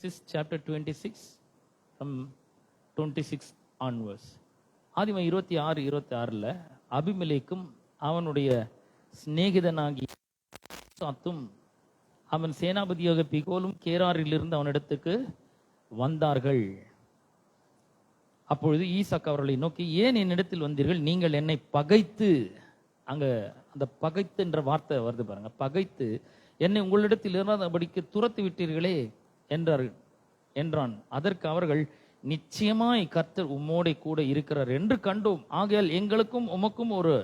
chapter 26 from 26 onwards. ஆதிம 26:26ல அபிமெலேக்கும் அவனுடைய சிநேகிதனாகிய சாத்தும் அவன் சேனாபதியாக பிகோலும் கேராரிலிருந்து அவனிடத்துக்கு வந்தார்கள். அப்பொழுது ஈசாக்கு அவர்களை நோக்கி, ஏன் என்னிடத்தில் வந்தீர்கள்? நீங்கள் என்னை பகைத்து, அங்க அந்த பகைத்து என்ற வார்த்தை வருது பாருங்க, பகைத்து என்னை உங்களிடத்தில் இராதபடிக்கு துரத்து விட்டீர்களே என்றான். அதற்கு அவர்கள், நிச்சயமாய் கர்த்தர் உம்மோடே கூட இருக்கிறார் என்று கண்டோம். ஆகையால் எங்களுக்கும் உமக்கும் ஒரு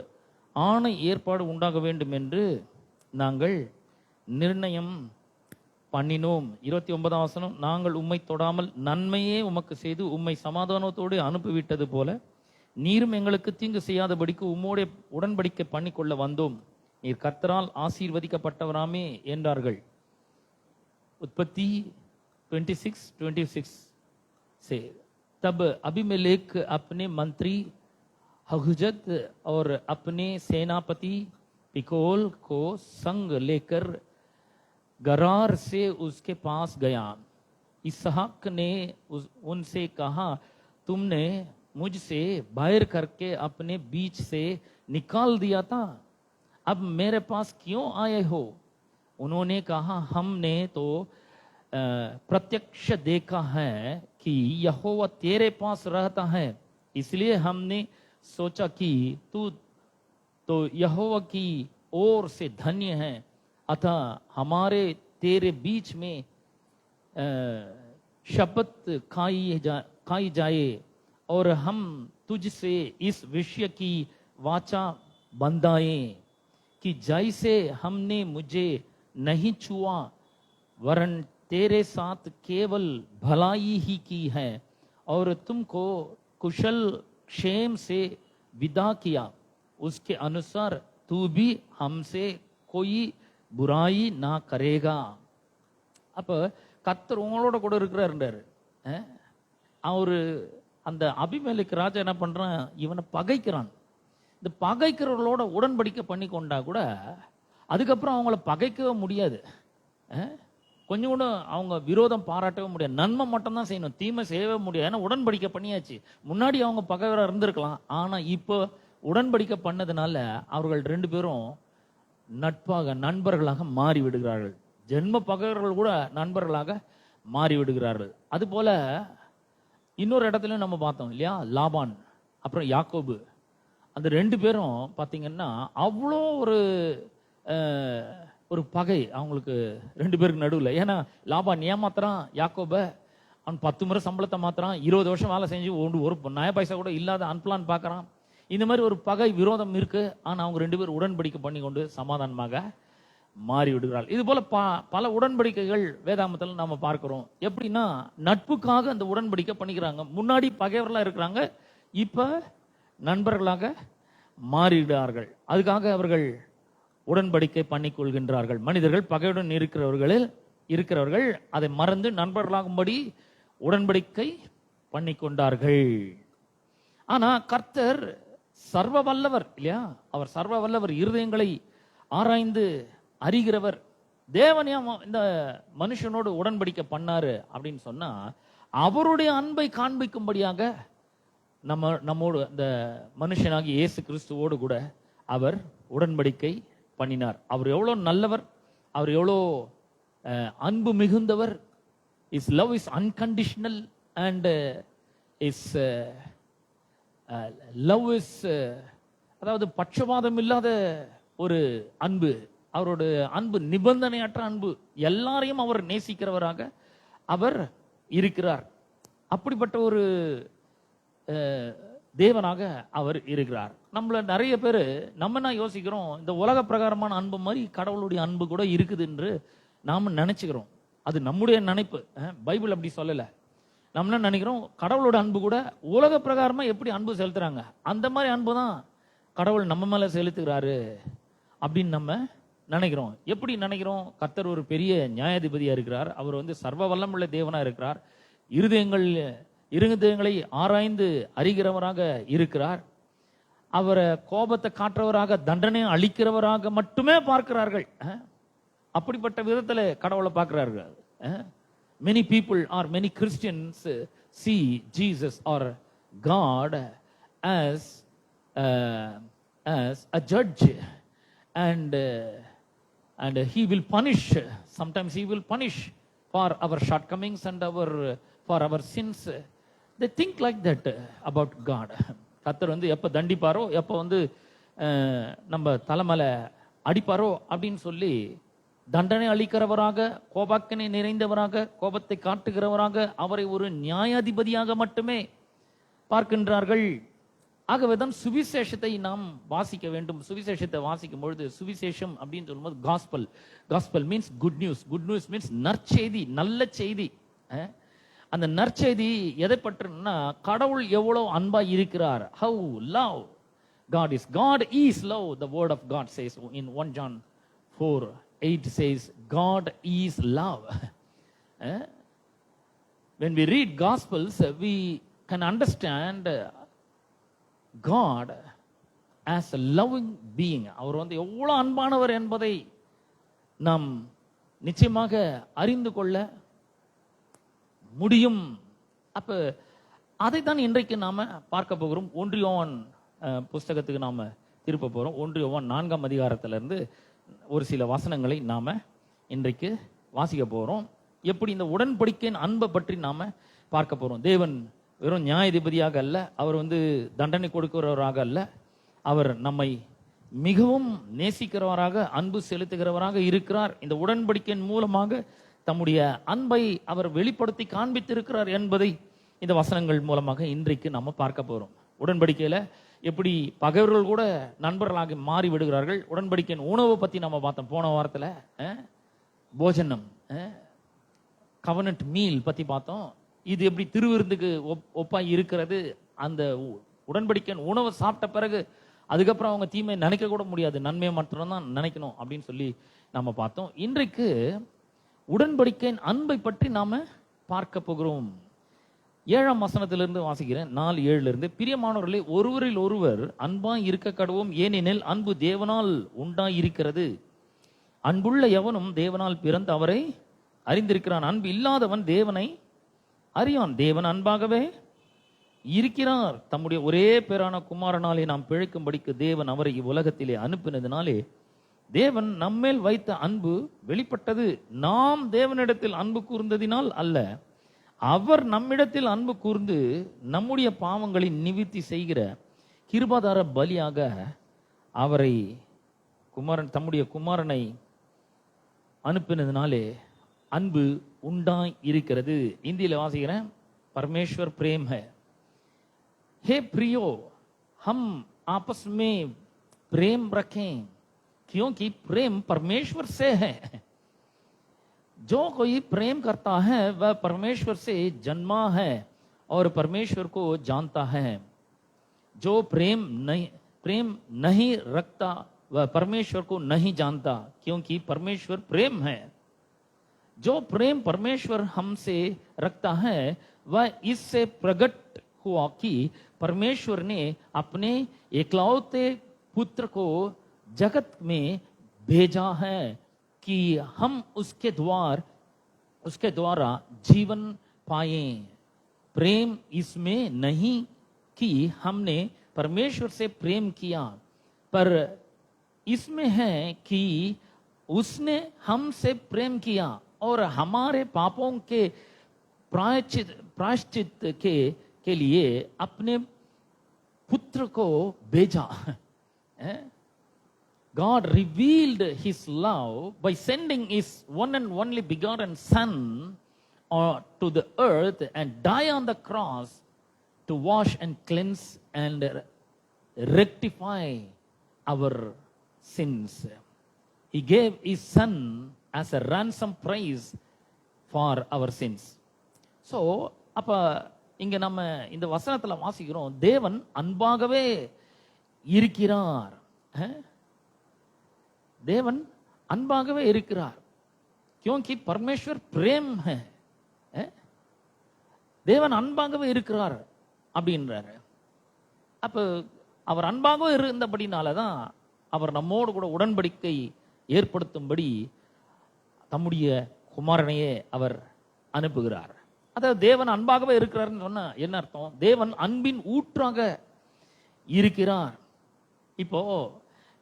ஆணை ஏற்பாடு உண்டாக வேண்டும் என்று நாங்கள் நிர்ணயம் பண்ணினோம். 29ஆம் வசனம், நாங்கள் உம்மை தொடாமல் நன்மையே உமக்கு செய்து உம்மை சமாதானத்தோடு அனுப்பிவிட்டது போல நீரும் எங்களுக்கு தீங்கு செய்யாதபடிக்கு உம்மோடே உடன்படிக்கை பண்ணிக்கொள்ள வந்தோம். நீர் கர்த்தரால் ஆசீர்வதிக்கப்பட்டவராமே என்றார்கள். उत्पत्ति 26:26 से तब अबीमेलेक अपने मंत्री हहुजत और अपने सेनापति पिकोल को संग लेकर गरार से उसके पास गया. इसहाक ने उनसे कहा, तुमने मुझसे बाहर करके अपने बीच से निकाल दिया था, अब मेरे पास क्यों आए हो? उन्होंने कहा, हमने तो प्रत्यक्ष देखा है कि यहोवा तेरे पास रहता है, इसलिए हमने सोचा कि तू तो यहोवा की ओर से धन्य है, अतः हमारे तेरे बीच में शपथ खाई जाए और हम तुझसे इस विषय की वाचा बंधाएं कि जैसे हमने मुझे नहीं छुआ वरन तेरे साथ केवल भलाई ही की है और तुमको कुशल क्षेम से विदा किया, उसके अनुसार तू भी हमसे कोई बुराई ना करेगा. அப்ப கர்த்தர் உங்களோட கூட இருக்கிறாரு. அவரு அந்த அபிமெலேக்கு ராஜா என்ன பண்றான், இவனை பகைக்கிறான். இந்த பகைக்கிறவர்களோட உடன்படிக்கை பண்ணி கொண்டா கூட அதுக்கப்புறம் அவங்கள பகைக்கவே முடியாது, கொஞ்சம் கூட அவங்க விரோதம் பாராட்டவே முடியாது. நன்மை மட்டும்தான் செய்யணும், தீமை செய்யவே முடியாது. ஏன்னா உடன்படிக்கை பண்ணியாச்சு. முன்னாடி அவங்க பகைவராக இருந்திருக்கலாம், ஆனா இப்போ உடன்படிக்கை பண்ணதுனால அவர்கள் ரெண்டு பேரும் நட்பாக நண்பர்களாக மாறி விடுகிறார்கள். ஜென்ம பகைவர்கள் கூட நண்பர்களாக மாறி விடுகிறார்கள். அது போல இன்னொரு இடத்துல நம்ம பார்த்தோம் இல்லையா, லாபான் அப்புறம் யாக்கோபு, அந்த ரெண்டு பேரும் பார்த்தீங்கன்னா அவ்வளோ ஒரு பகை அவங்களுக்கு ரெண்டு பேருக்கு நடுவில். ஏன்னா லாபான் ஏமாத்துறான் யாக்கோப, அவன் 10 முறை சம்பளத்தை மாத்துறான், 20 வருஷம் வேலை செஞ்சு ஒரு நய பைசா கூட இல்லாத அன்பிளான் பார்க்கறான். இந்த மாதிரி ஒரு பகை விரோதம் இருக்கு. ஆனா அவங்க ரெண்டு பேரும் உடன்படிக்கை பண்ணி கொண்டு சமாதானமாக மாறி விடுகிறார்கள். இது போல பல உடன்படிக்கைகள் வேதாமத்தில் நாம பார்க்கிறோம். எப்படின்னா நட்புக்காக அந்த உடன்படிக்கை பண்ணிக்கிறாங்க. முன்னாடி பகைவர்களா இருக்கிறாங்க, இப்ப நண்பர்களாக மாறிவிடுகிறார்கள். அதுக்காக அவர்கள் உடன்படிக்கை பண்ணிக் கொள்கின்றார்கள். மனிதர்கள் பகையுடன் இருக்கிறவர்கள் அதை மறந்து நண்பர்களாகும்படி உடன்படிக்கை பண்ணி கொண்டார்கள். ஆனா கர்த்தர் சர்வ வல்லவர் இல்லையா, அவர் சர்வ வல்லவர், இருதயங்களை ஆராய்ந்து அறிகிறவர். தேவன் இந்த மனுஷனோடு உடன்படிக்கை பண்ணாரு அப்படின்னு சொன்னா அவருடைய அன்பை காண்பிக்கும்படியாக நம்மோடு இந்த மனுஷனாகி இயேசு கிறிஸ்துவோடு கூட அவர் உடன்படிக்கை பண்ணினார். அவர் எவ்வளவு நல்லவர், அவர் எவ்வளோ அன்பு மிகுந்தவர். Is love is unconditional and is love is அதாவது பட்சபாதம் இல்லாத ஒரு அன்பு. அவரோட அன்பு நிபந்தனையற்ற அன்பு, எல்லாரையும் அவர் நேசிக்கிறவராக அவர் இருக்கிறார். அப்படிப்பட்ட ஒரு தேவனாக அவர் இருக்கிறார். நம்மள நிறைய பேர் நம்ம என்ன யோசிக்கிறோம், இந்த உலக பிரகாரமான அன்பு மாதிரி கடவுளுடைய அன்பு கூட இருக்குது என்று நாம நினைச்சுக்கிறோம். அது நம்முடைய நினைப்பு, பைபிள் அப்படி சொல்லல. நம்ம என்ன நினைக்கிறோம், கடவுளோட அன்பு கூட உலக பிரகாரமா எப்படி அன்பு செலுத்துறாங்க அந்த மாதிரி அன்பு தான் கடவுள் நம்ம மேல செலுத்துகிறாரு அப்படின்னு நம்ம நினைக்கிறோம். எப்படி நினைக்கிறோம்? கர்த்தர் ஒரு பெரிய நியாயாதிபதியா இருக்கிறார், அவர் சர்வ வல்லமுள்ள தேவனா இருக்கிறார், இருதயங்களை ஆராய்ந்து அறிகிறவராக இருக்கிறார், அவரை கோபத்தை காட்டுறவராக தண்டனை அளிக்கிறவராக மட்டுமே பார்க்கிறார்கள். அப்படிப்பட்ட விதத்துல கடவுளை பார்க்கிறார்கள். many people or many Christians see Jesus or God as a judge, and he will punish. Sometimes he will punish for our shortcomings and for our sins. They think like that about God. கர்த்தர் வந்து எப்போ தண்டிப்பாரோ, எப்போ வந்து நம்ம தலைமையில அடிப்பாரோ அப்படின்னு சொல்லி தண்டனை அளிக்கிறவராக, கோபாக்கனை நிறைந்தவராக, கோபத்தை காட்டுகிறவராக, அவரை ஒரு நியாயாதிபதியாக மட்டுமே பார்க்கின்றார்கள். ஆகவேதான் சுவிசேஷத்தை நாம் வாசிக்க வேண்டும். சுவிசேஷத்தை வாசிக்கும் பொழுது, சுவிசேஷம் அப்படின்னு சொல்லும்போது gospel means good news. Good news means நற்செய்தி, நல்ல செய்தி. அந்த நற்செய்தி எதை பற்றினா, கடவுள் எவ்வளவு அன்பா இருக்கிறார். How love God is. God is love. The word of God says in 1 John 4:8 says God is love. When we read Gospels, we can understand God as a loving being. அவர் வந்து எவ்வளவு அன்பானவர் என்பதை நாம் நிச்சயமாக அறிந்து கொள்ள முடியும். அப்ப அதை தான் இன்றைக்கு நாம பார்க்க போகிறோம். 1 யோவான் புஸ்தகத்துக்கு நாம திருப்ப போறோம். 1 யோவான் 4ஆம் அதிகாரத்திலிருந்து ஒரு சில வசனங்களை நாம இன்றைக்கு வாசிக்க போறோம். எப்படி இந்த உடன்படிக்கையின் அன்பை பற்றி நாம பார்க்க போறோம். தேவன் வெறும் நியாயாதிபதியாக அல்ல, அவர் வந்து தண்டனை கொடுக்கிறவராக அல்ல, அவர் நம்மை மிகவும் நேசிக்கிறவராக, அன்பு செலுத்துகிறவராக இருக்கிறார். இந்த உடன்படிக்கையின் மூலமாக தம்முடைய அன்பை அவர் வெளிப்படுத்தி காண்பித்திருக்கிறார் என்பதை இந்த வசனங்கள் மூலமாக இன்றைக்கு நம்ம பார்க்க போறோம். உடன்படிக்கையில எப்படி பகைவர்கள் கூட நண்பர்களாக மாறி விடுகிறார்கள். உடன்படிக்கையின் உணவை பத்தி நம்ம பார்த்தோம் போன வாரத்துல. போஜனம், கவனன்ட் மீல் பத்தி பார்த்தோம். இது எப்படி திருவிருந்துக்கு ஒப்பாய் இருக்கிறது. அந்த உடன்படிக்கையின் உணவை சாப்பிட்ட பிறகு அதுக்கப்புறம் அவங்க தீமை நினைக்க கூட முடியாது, நன்மையை மட்டும்தான் நினைக்கணும் அப்படின்னு சொல்லி நம்ம பார்த்தோம். இன்றைக்கு உடன்படிக்கையின் அன்பை பற்றி நாம பார்க்க போகிறோம். 7ஆம் வசனத்திலிருந்து வாசிக்கிறேன், 4:7 பிரியமானவர்களே, ஒருவரில் ஒருவர் அன்பாய் இருக்க கடவோம், ஏனெனில் அன்பு தேவனால் உண்டாய் இருக்கிறது. அன்புள்ள எவனும் தேவனால் பிறந்து அவரை அறிந்திருக்கிறான். அன்பு இல்லாதவன் தேவனை அறியான். தேவன் அன்பாகவே இருக்கிறார். தம்முடைய ஒரே பேரான குமாரனாலே நாம் பிழைக்கும்படிக்கு தேவன் அவரை இவ்வுலகத்திலே அனுப்பினதினாலே தேவன் நம்மேல் வைத்த அன்பு வெளிப்பட்டது. நாம் தேவனிடத்தில் அன்பு கூர்ந்ததினால் அல்ல, அவர் நம்மிடத்தில் அன்பு கூர்ந்து நம்முடைய பாவங்களை நிவிர்த்தி செய்கிற கிருபாதார பலியாக அவரை தம்முடைய குமாரனை அனுப்பினதினாலே அன்பு உண்டாய் இருக்கிறது. இந்தியில வாசிக்கிறேன், பரமேஸ்வர் பிரேம் है. हे प्रियो, हम आपस में प्रेम रखें क्योंकि प्रेम परमेश्वर से है. जो कोई प्रेम करता है वह परमेश्वर से जन्मा है और परमेश्वर को जानता है. जो प्रेम नहीं रखता वह परमेश्वर को नहीं जानता क्योंकि परमेश्वर प्रेम है. जो प्रेम परमेश्वर हमसे रखता है वह इससे प्रकट हुआ कि परमेश्वर ने अपने एकलौते पुत्र को जगत में भेजा है कि हम उसके द्वारा जीवन पाए. प्रेम इसमें नहीं कि हमने परमेश्वर से प्रेम किया, पर इसमें है कि उसने हमसे प्रेम किया और हमारे पापों के प्रायश्चित के लिए अपने पुत्र को भेजा. God revealed his love by sending his one and only begotten son to the earth and die on the cross to wash and cleanse and rectify our sins. He gave his son as a ransom price for our sins. So அப்ப இங்க நம்ம இந்த வசனத்துல வாசிக்கிறோம், தேவன் அன்பாகவே இருக்கிறார். தேவன் அன்பாகவே இருக்கிறார். क्योंकि परमेश्वर प्रेम है. தேவன் அன்பாகவே இருக்கிறார் அப்படின்றாரு. அப்ப அவர் அன்பாகவே இருந்தபடினாலதான் அவர் நம்மோடு கூட உடன்படிக்கை ஏற்படுத்தும்படி தம்முடைய குமாரனையே அவர் அனுப்புகிறார். அதாவது தேவன் அன்பாகவே இருக்கிறார்னு சொன்னா என்ன அர்த்தம்? தேவன் அன்பின் ஊற்றாக இருக்கிறார். இப்போ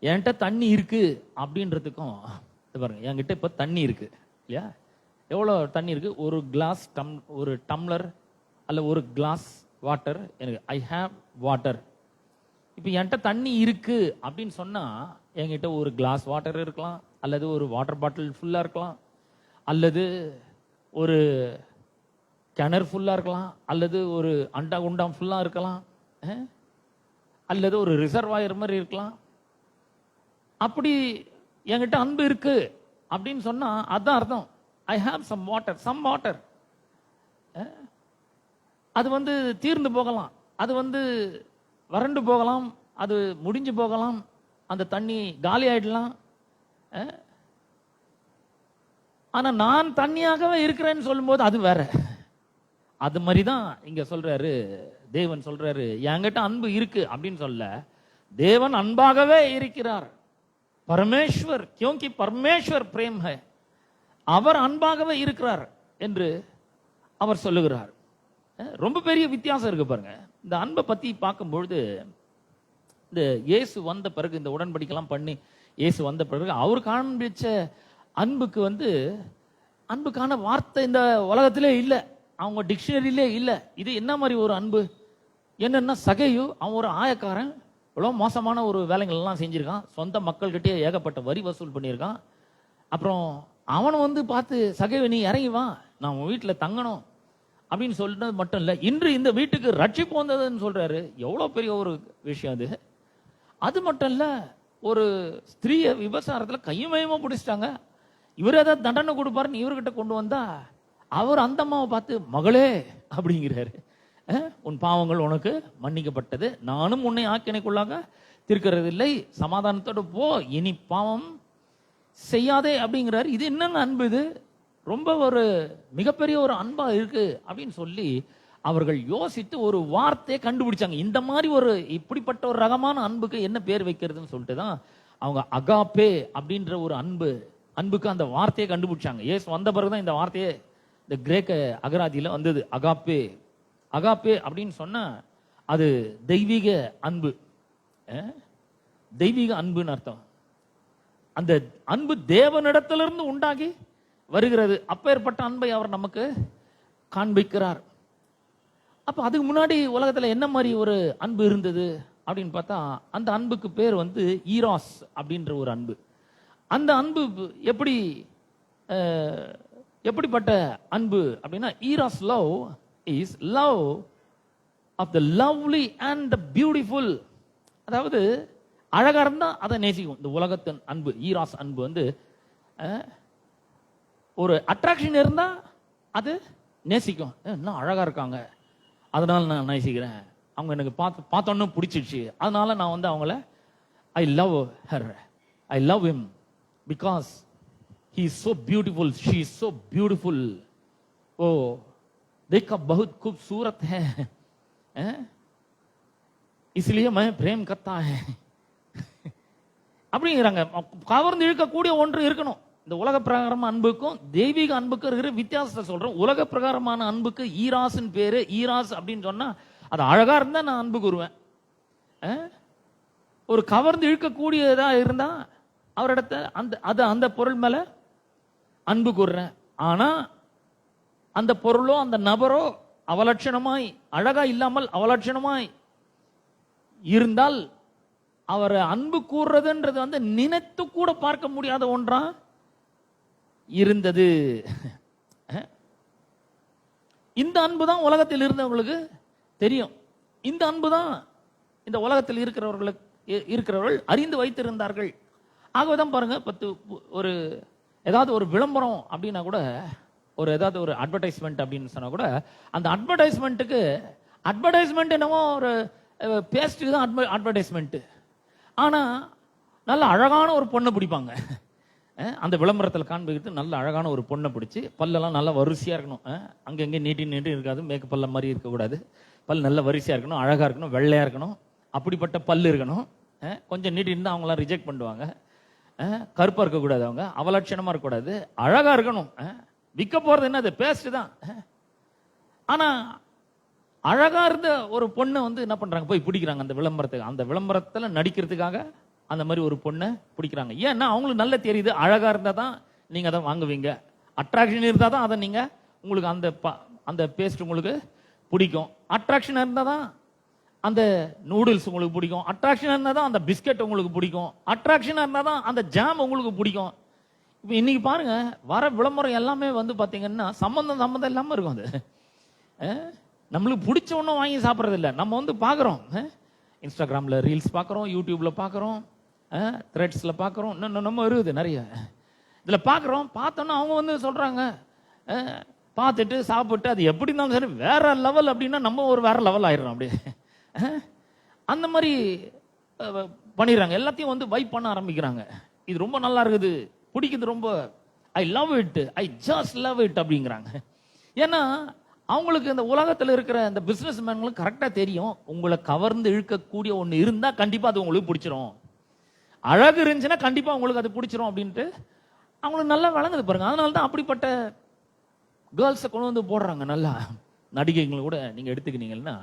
என்கிட்ட தண்ணி இருக்கு அப்படின்றதுக்கும் பாருங்க, என்கிட்ட இப்ப தண்ணி இருக்கு இல்லையா? எவ்வளவு தண்ணி இருக்கு? ஒரு கிளாஸ் ஒரு டம்ளர் அல்ல ஒரு கிளாஸ் வாட்டர் எனக்கு, ஐ ஹாவ் வாட்டர். இப்போ என்கிட்ட தண்ணி இருக்கு அப்படின்னு சொன்னா என்கிட்ட ஒரு கிளாஸ் வாட்டர் இருக்கலாம், அல்லது ஒரு வாட்டர் பாட்டில் ஃபுல்லா இருக்கலாம், அல்லது ஒரு கிணறு ஃபுல்லா இருக்கலாம், அல்லது ஒரு அண்டா குண்டாம் ஃபுல்லா இருக்கலாம், அல்லது ஒரு ரிசர்வாயர் மாதிரி இருக்கலாம். அப்படி என்கிட்ட அன்பு இருக்கு அப்படின்னு சொன்னா அதான் அர்த்தம். I have some water. அது தீர்ந்து போகலாம், அது வறண்டு போகலாம், அது முடிஞ்சு போகலாம், அந்த தண்ணி காலி ஆயிடலாம். ஆனா நான் தண்ணியாகவே இருக்கிறேன்னு சொல்லும்போது அது வேற. அது மாதிரிதான் இங்க சொல்றாரு, தேவன் சொல்றாரு என்கிட்ட அன்பு இருக்கு அப்படின்னு சொல்ல, தேவன் அன்பாகவே இருக்கிறார். பரமேஸ்வர் क्योंकि பரமேஸ்வர் பிரேம் है, அவர் அன்பாகவே இருக்கிறார் என்று அவர் சொல்லுகிறார். ரொம்ப பெரிய வித்தியாசம் இருக்கு பாருங்க. இந்த அன்பை பத்தி பார்க்கும்பொழுது, இந்த இயேசு வந்த பிறகு, இந்த உடன்படிக்கைலாம் பண்ணி இயேசு வந்த பிறகு அவர் காண்பிச்ச அன்புக்கு அன்புக்கான வார்த்தை இந்த உலகத்திலே இல்லை, அவங்க டிக்ஷனரியிலே இல்லை. இது என்ன மாதிரி ஒரு அன்பு? என்னன்னா சகையு, அவன் ஒரு ஆயக்காரன், இவ்வளோ மோசமான ஒரு வேலைகள்லாம் செஞ்சிருக்கான், சொந்த மக்கள்கிட்டே ஏகப்பட்ட வரி வசூல் பண்ணியிருக்கான். அப்புறம் அவனை பார்த்து சகையு நீ இறங்கி வா, நான் உன் வீட்டில் தங்கணும் அப்படின்னு சொல்றது மட்டும் இல்லை, இன்று இந்த வீட்டுக்கு ரட்சிப்பு வந்ததுன்னு சொல்றாரு. எவ்வளோ பெரிய ஒரு விஷயம் அது. அது மட்டும் இல்லை, ஒரு ஸ்திரீயை விபச்சாரத்தில் கையுமயமா பிடிச்சிட்டாங்க. இவர் ஏதாவது தண்டனை கொடுப்பாருன்னு இவர்கிட்ட கொண்டு வந்தா அவர் அந்த அம்மாவை பார்த்து மகளே அப்படிங்கிறாரு, உன் பாவங்கள் உனக்கு மன்னிக்கப்பட்டது, நானும் உன்னை ஆக்கினைக்குள்ளாக தீர்க்கிறதில்லை, சமாதானத்தோடு போ, இனி பாவம் செய்யாதே அப்படிங்கிறாரு. இது என்னென்ன அன்பு? இது ரொம்ப ஒரு மிகப்பெரிய ஒரு அன்பா இருக்கு அப்படின்னு சொல்லி அவர்கள் யோசித்து ஒரு வார்த்தையை கண்டுபிடிச்சாங்க. இந்த மாதிரி ஒரு இப்படிப்பட்ட ஒரு ரகமான அன்புக்கு என்ன பேர் வைக்கிறதுன்னு சொல்லிட்டு தான் அவங்க அகாப்பே அப்படின்ற ஒரு அன்புக்கு அந்த வார்த்தையை கண்டுபிடிச்சாங்க. ஏசு வந்த பிறகுதான் இந்த வார்த்தையே இந்த கிரேக்க அகராதியில வந்தது. அகாப்பே அப்படின்னு சொன்னா அது தெய்வீக அன்பு, தெய்வீக அன்புன்னு அர்த்தம். அந்த அன்பு தேவனிடத்திலிருந்து உண்டாகி வருகிறது. அப்பேற்பட்ட அன்பை அவர் நமக்கு காண்பிக்கிறார். அப்ப அதுக்கு முன்னாடி உலகத்துல என்ன மாதிரி ஒரு அன்பு இருந்தது அப்படின்னு பார்த்தா, அந்த அன்புக்கு பேர் ஈராஸ் அப்படின்ற ஒரு அன்பு. அந்த அன்பு எப்படிப்பட்ட அன்பு அப்படின்னா, eros love is love of the lovely and the beautiful. அதாவது அழகா இருந்தா அதை நேசிக்கும். இந்த உலகத்தின் அன்பு, ஈராஸ் அன்பு ஒரு அட்ராக்ஷன் இருந்தா அது நேசிக்கும். இன்னும் அழகா இருக்காங்க, அதனால நான் நேசிக்கிறேன், அவங்க எனக்கு பார்த்தோன்னு பிடிச்சிடுச்சு, அதனால நான் அவங்கள I love her, I love him because he is so beautiful, she is so beautiful, oh देखा बहुत खूबसूरत है, इसलिए मैं प्रेम करता है அப்படிங்கிறாங்க. கவர்ந்து இழுக்கக்கூடிய ஒன்று இருக்கணும். இந்த உலக பிரகாரமான அன்புக்கும் தெய்வீக அன்புக்கும் இருக்கிற வித்தியாசத்தை சொல்றோம். உலக பிரகாரமான அன்புக்கு ஈராஸ்ன்னு பேரு. ஈராஸ் அப்படின்னு சொன்னா அது அழகா இருந்தா நான் அன்பு கூறுவேன். ஒரு கவர்ந்து இழுக்கக்கூடியதா இருந்தா அவரிடத்த அந்த பொருள் மேல அன்பு கூறுறேன். ஆனா அந்த பொருளோ அந்த நபரோ அவலட்சணமாய், அழகா இல்லாமல் அவலட்சணமாய் இருந்தால் அவரை அன்பு கூறுறதுன்றது நினைத்து கூட பார்க்க முடியாத ஒன்றா இருந்தது. இந்த அன்பு தான் உலகத்தில் இருந்தவங்களுக்கு தெரியும். இந்த அன்பு தான் இந்த உலகத்தில் இருக்கிறவர்கள் அறிந்து வைத்திருந்தார்கள். ஆகவேதான் பாருங்க, ஏதாவது ஒரு விளம்பரம் அப்படின்னா கூட, ஏதாவது ஒரு அட்வர்டைஸ்மெண்ட் அப்படின்னு சொன்னா கூட, அந்த அட்வர்டைஸ்மெண்ட் என்னவோ ஒரு பேஸ்ட்டுக்கு தான் அட்வர்டைஸ்மெண்ட். ஆனா நல்ல அழகான ஒரு பொண்ணை பிடிப்பாங்க. அந்த விளம்பரத்தில் காண்பிக்கிறது நல்ல அழகான ஒரு பொண்ணை பிடிச்சி, பல்லெல்லாம் நல்லா வரிசையா இருக்கணும், அங்கங்கே நீட்டி இருக்காது, மேக்கப் பல்ல மாதிரி இருக்கக்கூடாது, பல் நல்ல வரிசையா இருக்கணும், அழகா இருக்கணும், வெள்ளையா இருக்கணும், அப்படிப்பட்ட பல்லு இருக்கணும். கொஞ்சம் நீட்டி இருந்தால் அவங்களாம் ரிஜெக்ட் பண்ணுவாங்க. கருப்பா இருக்கக்கூடாது, அவங்க அவலட்சணமா இருக்கக்கூடாது, அழகா இருக்கணும். விற்க போறது என்னது? பேஸ்ட் தான். ஆனா அழகா இருந்த ஒரு பொண்ணை வந்து என்ன பண்றாங்க, போய் பிடிக்கிறாங்க அந்த விளம்பரத்துக்கு. அந்த விளம்பரத்துல நடிக்கிறதுக்காக அந்த மாதிரி ஒரு பொண்ணை பிடிக்கிறாங்க. ஏன்னா அவங்களுக்கு நல்ல தெரியுது, அழகா இருந்தா தான் நீங்க அதை வாங்குவீங்க, அட்ராக்ஷன் இருந்தா தான் அதை நீங்க உங்களுக்கு அந்த பேஸ்ட் உங்களுக்கு பிடிக்கும், அட்ராக்ஷன் இருந்தா தான் அந்த நூடுல்ஸ் உங்களுக்கு பிடிக்கும், அட்ராக்ஷன் இருந்தா தான் அந்த பிஸ்கட் உங்களுக்கு பிடிக்கும், அட்ராக்ஷன் இருந்தா தான் அந்த ஜாம் உங்களுக்கு பிடிக்கும். இப்போ இன்னைக்கு பாருங்க, வர விளம்பரம் எல்லாமே வந்து பாத்தீங்கன்னா சம்பந்தம் இல்லாம இருக்கும். அது நம்மளுக்கு பிடிச்ச ஒன்றும் வாங்கி சாப்பிட்றது இல்லை. நம்ம வந்து பார்க்குறோம், இன்ஸ்டாகிராமில் ரீல்ஸ் பார்க்குறோம், யூடியூப்ல பார்க்குறோம், த்ரெட்ஸில் பார்க்குறோம், இன்னும் நம்ம இருக்குது நிறைய. இதில் பார்க்குறோம், பார்த்தோன்னா அவங்க வந்து சொல்கிறாங்க, பார்த்துட்டு சாப்பிட்டு அது எப்படி இருந்தாலும் சரி வேற லெவல் அப்படின்னா நம்ம ஒரு வேற லெவல் ஆயிடுறோம். அப்படியே அந்த மாதிரி பண்ணிடுறாங்க. எல்லாத்தையும் வந்து வைப் பண்ண ஆரம்பிக்கிறாங்க. இது ரொம்ப நல்லா இருக்குது, பிடிக்குது ரொம்ப, I love it, I just love it அப்படிங்கிறாங்க. ஏன்னா அவங்களுக்கு இந்த உலகத்தில் இருக்கிற இந்த பிசினஸ் மேன்களுக்கு கரெக்டா தெரியும், உங்களை கவர்ந்து இழுக்கக்கூடிய ஒன்று இருந்தா கண்டிப்பா அது உங்களுக்கு பிடிச்சிரும், அழகு இருந்துச்சுன்னா கண்டிப்பா உங்களுக்கு அது பிடிச்சிரும் அப்படின்ட்டு அவங்களுக்கு நல்லா வழங்குது பாருங்க. அதனால தான் அப்படிப்பட்ட கேர்ள்ஸை கொண்டு வந்து போடுறாங்க. நல்லா நடிகைகளை கூட நீங்க எடுத்துக்கிட்டீங்கன்னா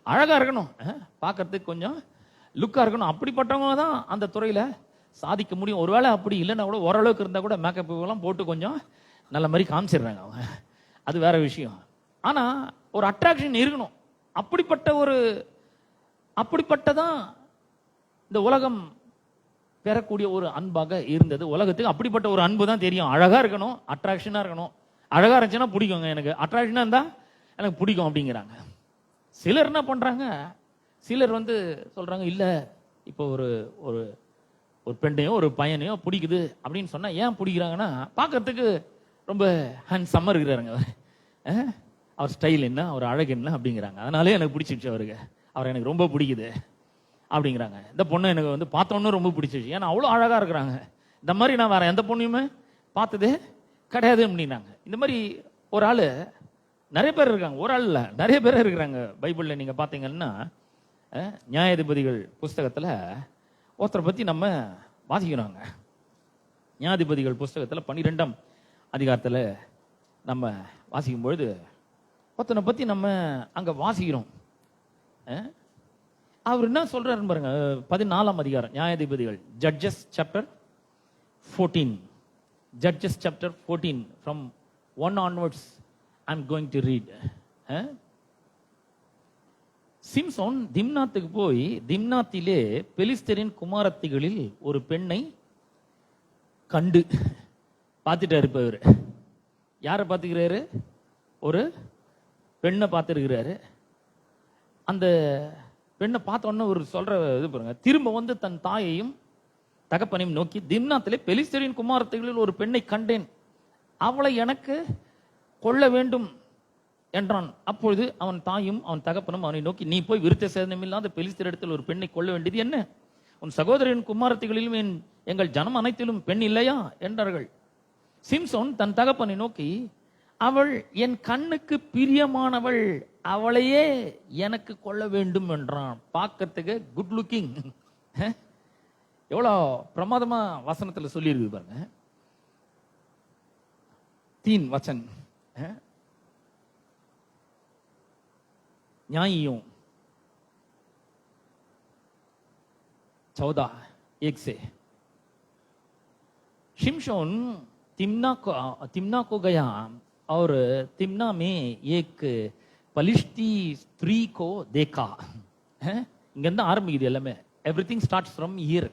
அழகா இருக்கணும், பார்க்கறதுக்கு கொஞ்சம் லுக்கா இருக்கணும், அப்படிப்பட்டவங்க தான் அந்த துறையில சாதிக்க முடியும். ஒருவேளை அப்படி இல்லைன்னா கூட ஓரளவுக்கு இருந்தா கூட மேக்கப் எல்லாம் போட்டு கொஞ்சம் நல்ல மாதிரி காமிச்சிடுறாங்க அவங்க, அது வேற விஷயம். ஆனா ஒரு அட்ராக்ஷன் இருக்கணும். அப்படிப்பட்டதான் இந்த உலகம் பெறக்கூடிய ஒரு அன்பாக இருந்தது. உலகத்துக்கு அப்படிப்பட்ட ஒரு அன்பு தான் தெரியும். அழகா இருக்கணும், அட்ராக்ஷனா இருக்கணும். அழகா இருந்துச்சுன்னா பிடிக்குங்க எனக்கு, அட்ராக்ஷனா இருந்தா எனக்கு பிடிக்கும் அப்படிங்கிறாங்க. சிலர் என்ன பண்றாங்க, சிலர் வந்து சொல்றாங்க, இல்ல இப்போ ஒரு ஒரு ஒரு பெண்ணையோ ஒரு பையனையோ பிடிக்குது அப்படின்னு சொன்னா ஏன் பிடிக்கிறாங்கன்னா, பார்க்கறதுக்கு ரொம்ப ஹேண்ட்ஸம்மா இருக்கிறாருங்க அவர் ஸ்டைல் என்ன, அவர் அழகு என்ன அப்படிங்கிறாங்க. அதனாலே எனக்கு பிடிச்சிருச்சு அவருக்கு, அவர் எனக்கு ரொம்ப பிடிக்குது அப்படிங்கிறாங்க. இந்த பொண்ணு எனக்கு வந்து பார்த்தோன்னு ரொம்ப பிடிச்சிருச்சு, ஏன்னா அவ்வளோ அழகா இருக்கிறாங்க, இந்த மாதிரி நான் வேற எந்த பொண்ணையுமே பார்த்ததே கிடையாது அப்படின்னாங்க. இந்த மாதிரி ஒரு ஆளு நிறைய பேர் இருக்காங்க, ஒரு ஆள் இல்லை நிறைய பேர் இருக்கிறாங்க. பைபிள்ல நீங்க பார்த்தீங்கன்னா நியாயாதிபதிகள் புஸ்தகத்துல ஒருத்தரை பத்தி நம்ம வாசிக்கிறாங்க. நியாயாதிபதிகள் புஸ்தகத்துல 12ஆம் அதிகாரத்துல நம்ம வாசிக்கும் பொழுது ஒருத்தனை பத்தி நம்ம அங்க வாசிக்கிறோம். அவர் என்ன சொல்றாரு பாருங்க, 14ஆம் அதிகாரம் நியாயாதிபதிகள், judges chapter 14, judges chapter 14 from 1 onwards I'm going to read. சிம்சோன் திம்னாத்துக்கு போய் திம்னாத்திலே பெலிஸ்தரின் குமாரத்திகளில் ஒரு பெண்ணை கண்டு பார்த்துட்டாரு. இப்ப இவரு யாரை பார்த்துக்கிறாரு, ஒரு பெண்ணை பார்த்துருக்கிறாரு. அந்த பெண்ணை பார்த்த உடனே ஒரு சொல்ற இது பாருங்க, திரும்ப வந்து தன் தாயையும் தகப்பனையும் நோக்கி, திம்னாத்திலே பெலிஸ்தரின் குமாரத்திகளில் ஒரு பெண்ணை கண்டேன், அவளை எனக்கு கொள்ள வேண்டும் என்றான். அப்பொழுது அவன் தாயும் அவன் தகப்பனும் அவனை நோக்கி, நீ போய் விருத்த சேதனமில்லாத பெலிஸ்தரிடத்தில் ஒரு பெண்ணை கொள்ள வேண்டியது என்ன? உன் சகோதரின் குமாரத்திகளிலும் எங்கள் ஜனம் அனைத்திலும் பெண் இல்லையா என்றார்கள். சிம்சோன் தன் தகப்பனை நோக்கி, அவள் என் கண்ணுக்கு பிரியமானவள், அவளையே எனக்கு கொள்ள வேண்டும் என்றான். பார்க்கறதுக்கு குட் லுக்கிங், எவ்வளோ பிரமாதமா வசனத்துல சொல்லி இருக்கு பாருங்க. 3 वचन न्यायियों 14:1 से। शिमशोन तिम्ना को गया और तिम्ना में एक पलिश्ती स्त्री को देखा. இங்க இருந்து ஆரம்பிக்குது எல்லாமே. Everything starts from here.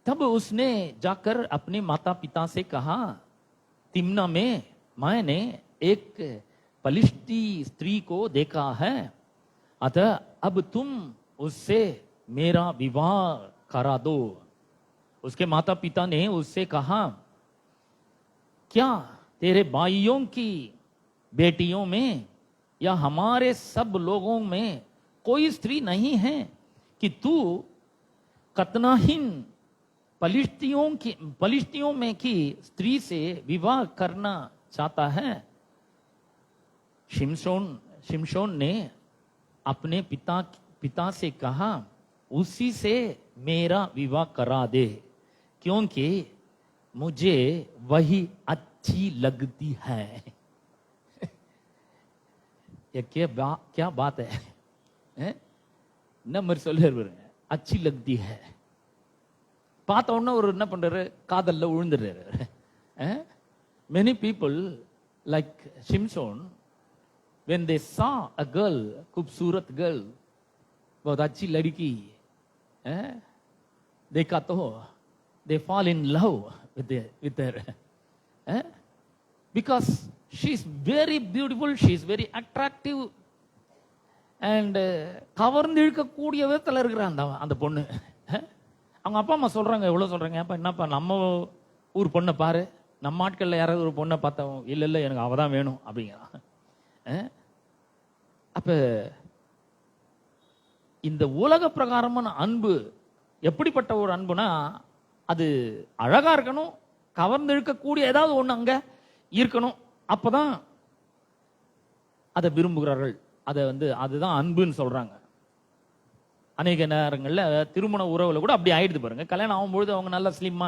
तब उसने जाकर अपने माता पिता से कहा, तिम्ना में मैंने एक पलिश्ती स्त्री को देखा है, अतः अब तुम उससे मेरा विवाह करा दो. उसके माता पिता ने उससे कहा, क्या तेरे भाइयों की बेटियों में या हमारे सब लोगों में कोई स्त्री नहीं है कि तू कतनाहीन पलिश्तियों में की स्त्री से विवाह करना चाहता है? शिमशोन ने अपने पिता से कहा, उसी से मेरा विवाह करा दे, क्योंकि मुझे वही अच्छी लगती है. ये क्या बात है? என்ன மாதிரி சொல்லுவாரு, அச்சி லக்தி ஹை. பார்த்த உடனே ஒரு என்ன பண்றாரு, காதல்ல விழுந்துடுறாரு. Many people like Shimshon, when they saw a girl, खूबसूरत girl, बहुत अच्छी लड़की, देखा तो they fall in love with her. Because she is very beautiful, she is very attractive, and கவர்ந்து இழுக்கக்கூடிய விதத்தில் இருக்கிற அந்த பொண்ணு. அவங்க அப்பா அம்மா சொல்றாங்க, எவ்வளோ சொல்றாங்க, அப்பா என்னப்பா நம்ம ஊர் பொண்ணை பாரு, நம்ம ஆட்களில் யாராவது ஒரு பொண்ணை பார்த்தோம், இல்லை இல்லை எனக்கு அவ தான் வேணும் அப்படிங்கிறான். அப்போ இந்த உலக பிரகாரமான அன்பு எப்படிப்பட்ட ஒரு அன்புனா, அது அழகா இருக்கணும், கவர்ந்து இழுக்கக்கூடிய ஏதாவது ஒன்று அங்கே இருக்கணும், அப்பதான் அதை விரும்புகிறார்கள். அதை அதுதான் அன்புன்னு சொல்றாங்க. அநேக நேரங்களில் திருமண உறவுல கூட அப்படி ஆயிடுது பாருங்க. கல்யாணம் ஆகும்பொழுது அவங்க நல்லா ஸ்லிம்மா,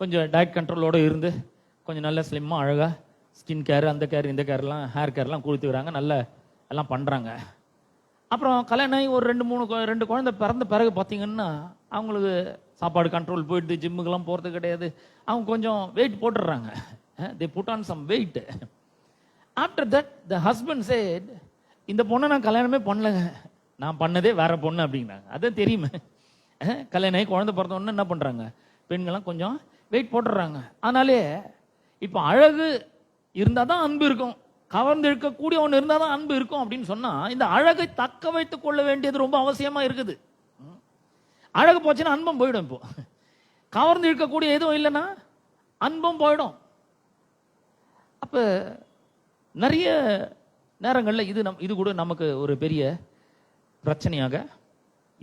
கொஞ்சம் டயட் கண்ட்ரோலோடு இருந்து கொஞ்சம் நல்ல ஸ்லிம்மா அழகா ஸ்கின் கேர், அந்த கேர், இந்த கேர்லாம், ஹேர் கேர்லாம் கொடுத்துக்கிறாங்க, நல்ல எல்லாம் பண்றாங்க. அப்புறம் கல்யாணம் ஆகி ஒரு 2 குழந்தை பிறந்த பிறகு பார்த்தீங்கன்னா அவங்களுக்கு சாப்பாடு கண்ட்ரோல் போயிடுது, ஜிம்முக்கெல்லாம் போகிறது கிடையாது, அவங்க கொஞ்சம் வெயிட் போட்டுடுறாங்க. they put on some weight. After that the husband said, இந்த பொண்ணை நான் கல்யாணமே பண்ணலங்க, நான் பண்ணதே வேற பொண்ணு அப்படிங்கிறாங்க. அதான் தெரியுமே, கல்யாணம் ஆகி குழந்தை பிறந்த உடனே என்ன பண்றாங்க, பெண்கள்லாம் கொஞ்சம் வெயிட் போட்டுடுறாங்க. ஆனாலே இப்போ அழகு இருந்தால் தான் அன்பு இருக்கும், கவர்ந்து இருக்கக்கூடிய ஒன்று இருந்தால் தான் அன்பு இருக்கும் அப்படின்னு சொன்னா, இந்த அழகை தக்க வைத்துக் கொள்ள வேண்டியது ரொம்ப அவசியமா இருக்குது. அழகு போச்சுன்னா அன்பம் போயிடும். இப்போ கவர்ந்து இருக்கக்கூடிய எதுவும் இல்லைன்னா அன்பம் போயிடும். அப்ப நிறைய நேரங்களில் இது கூட நமக்கு ஒரு பெரிய பிரச்சனையாக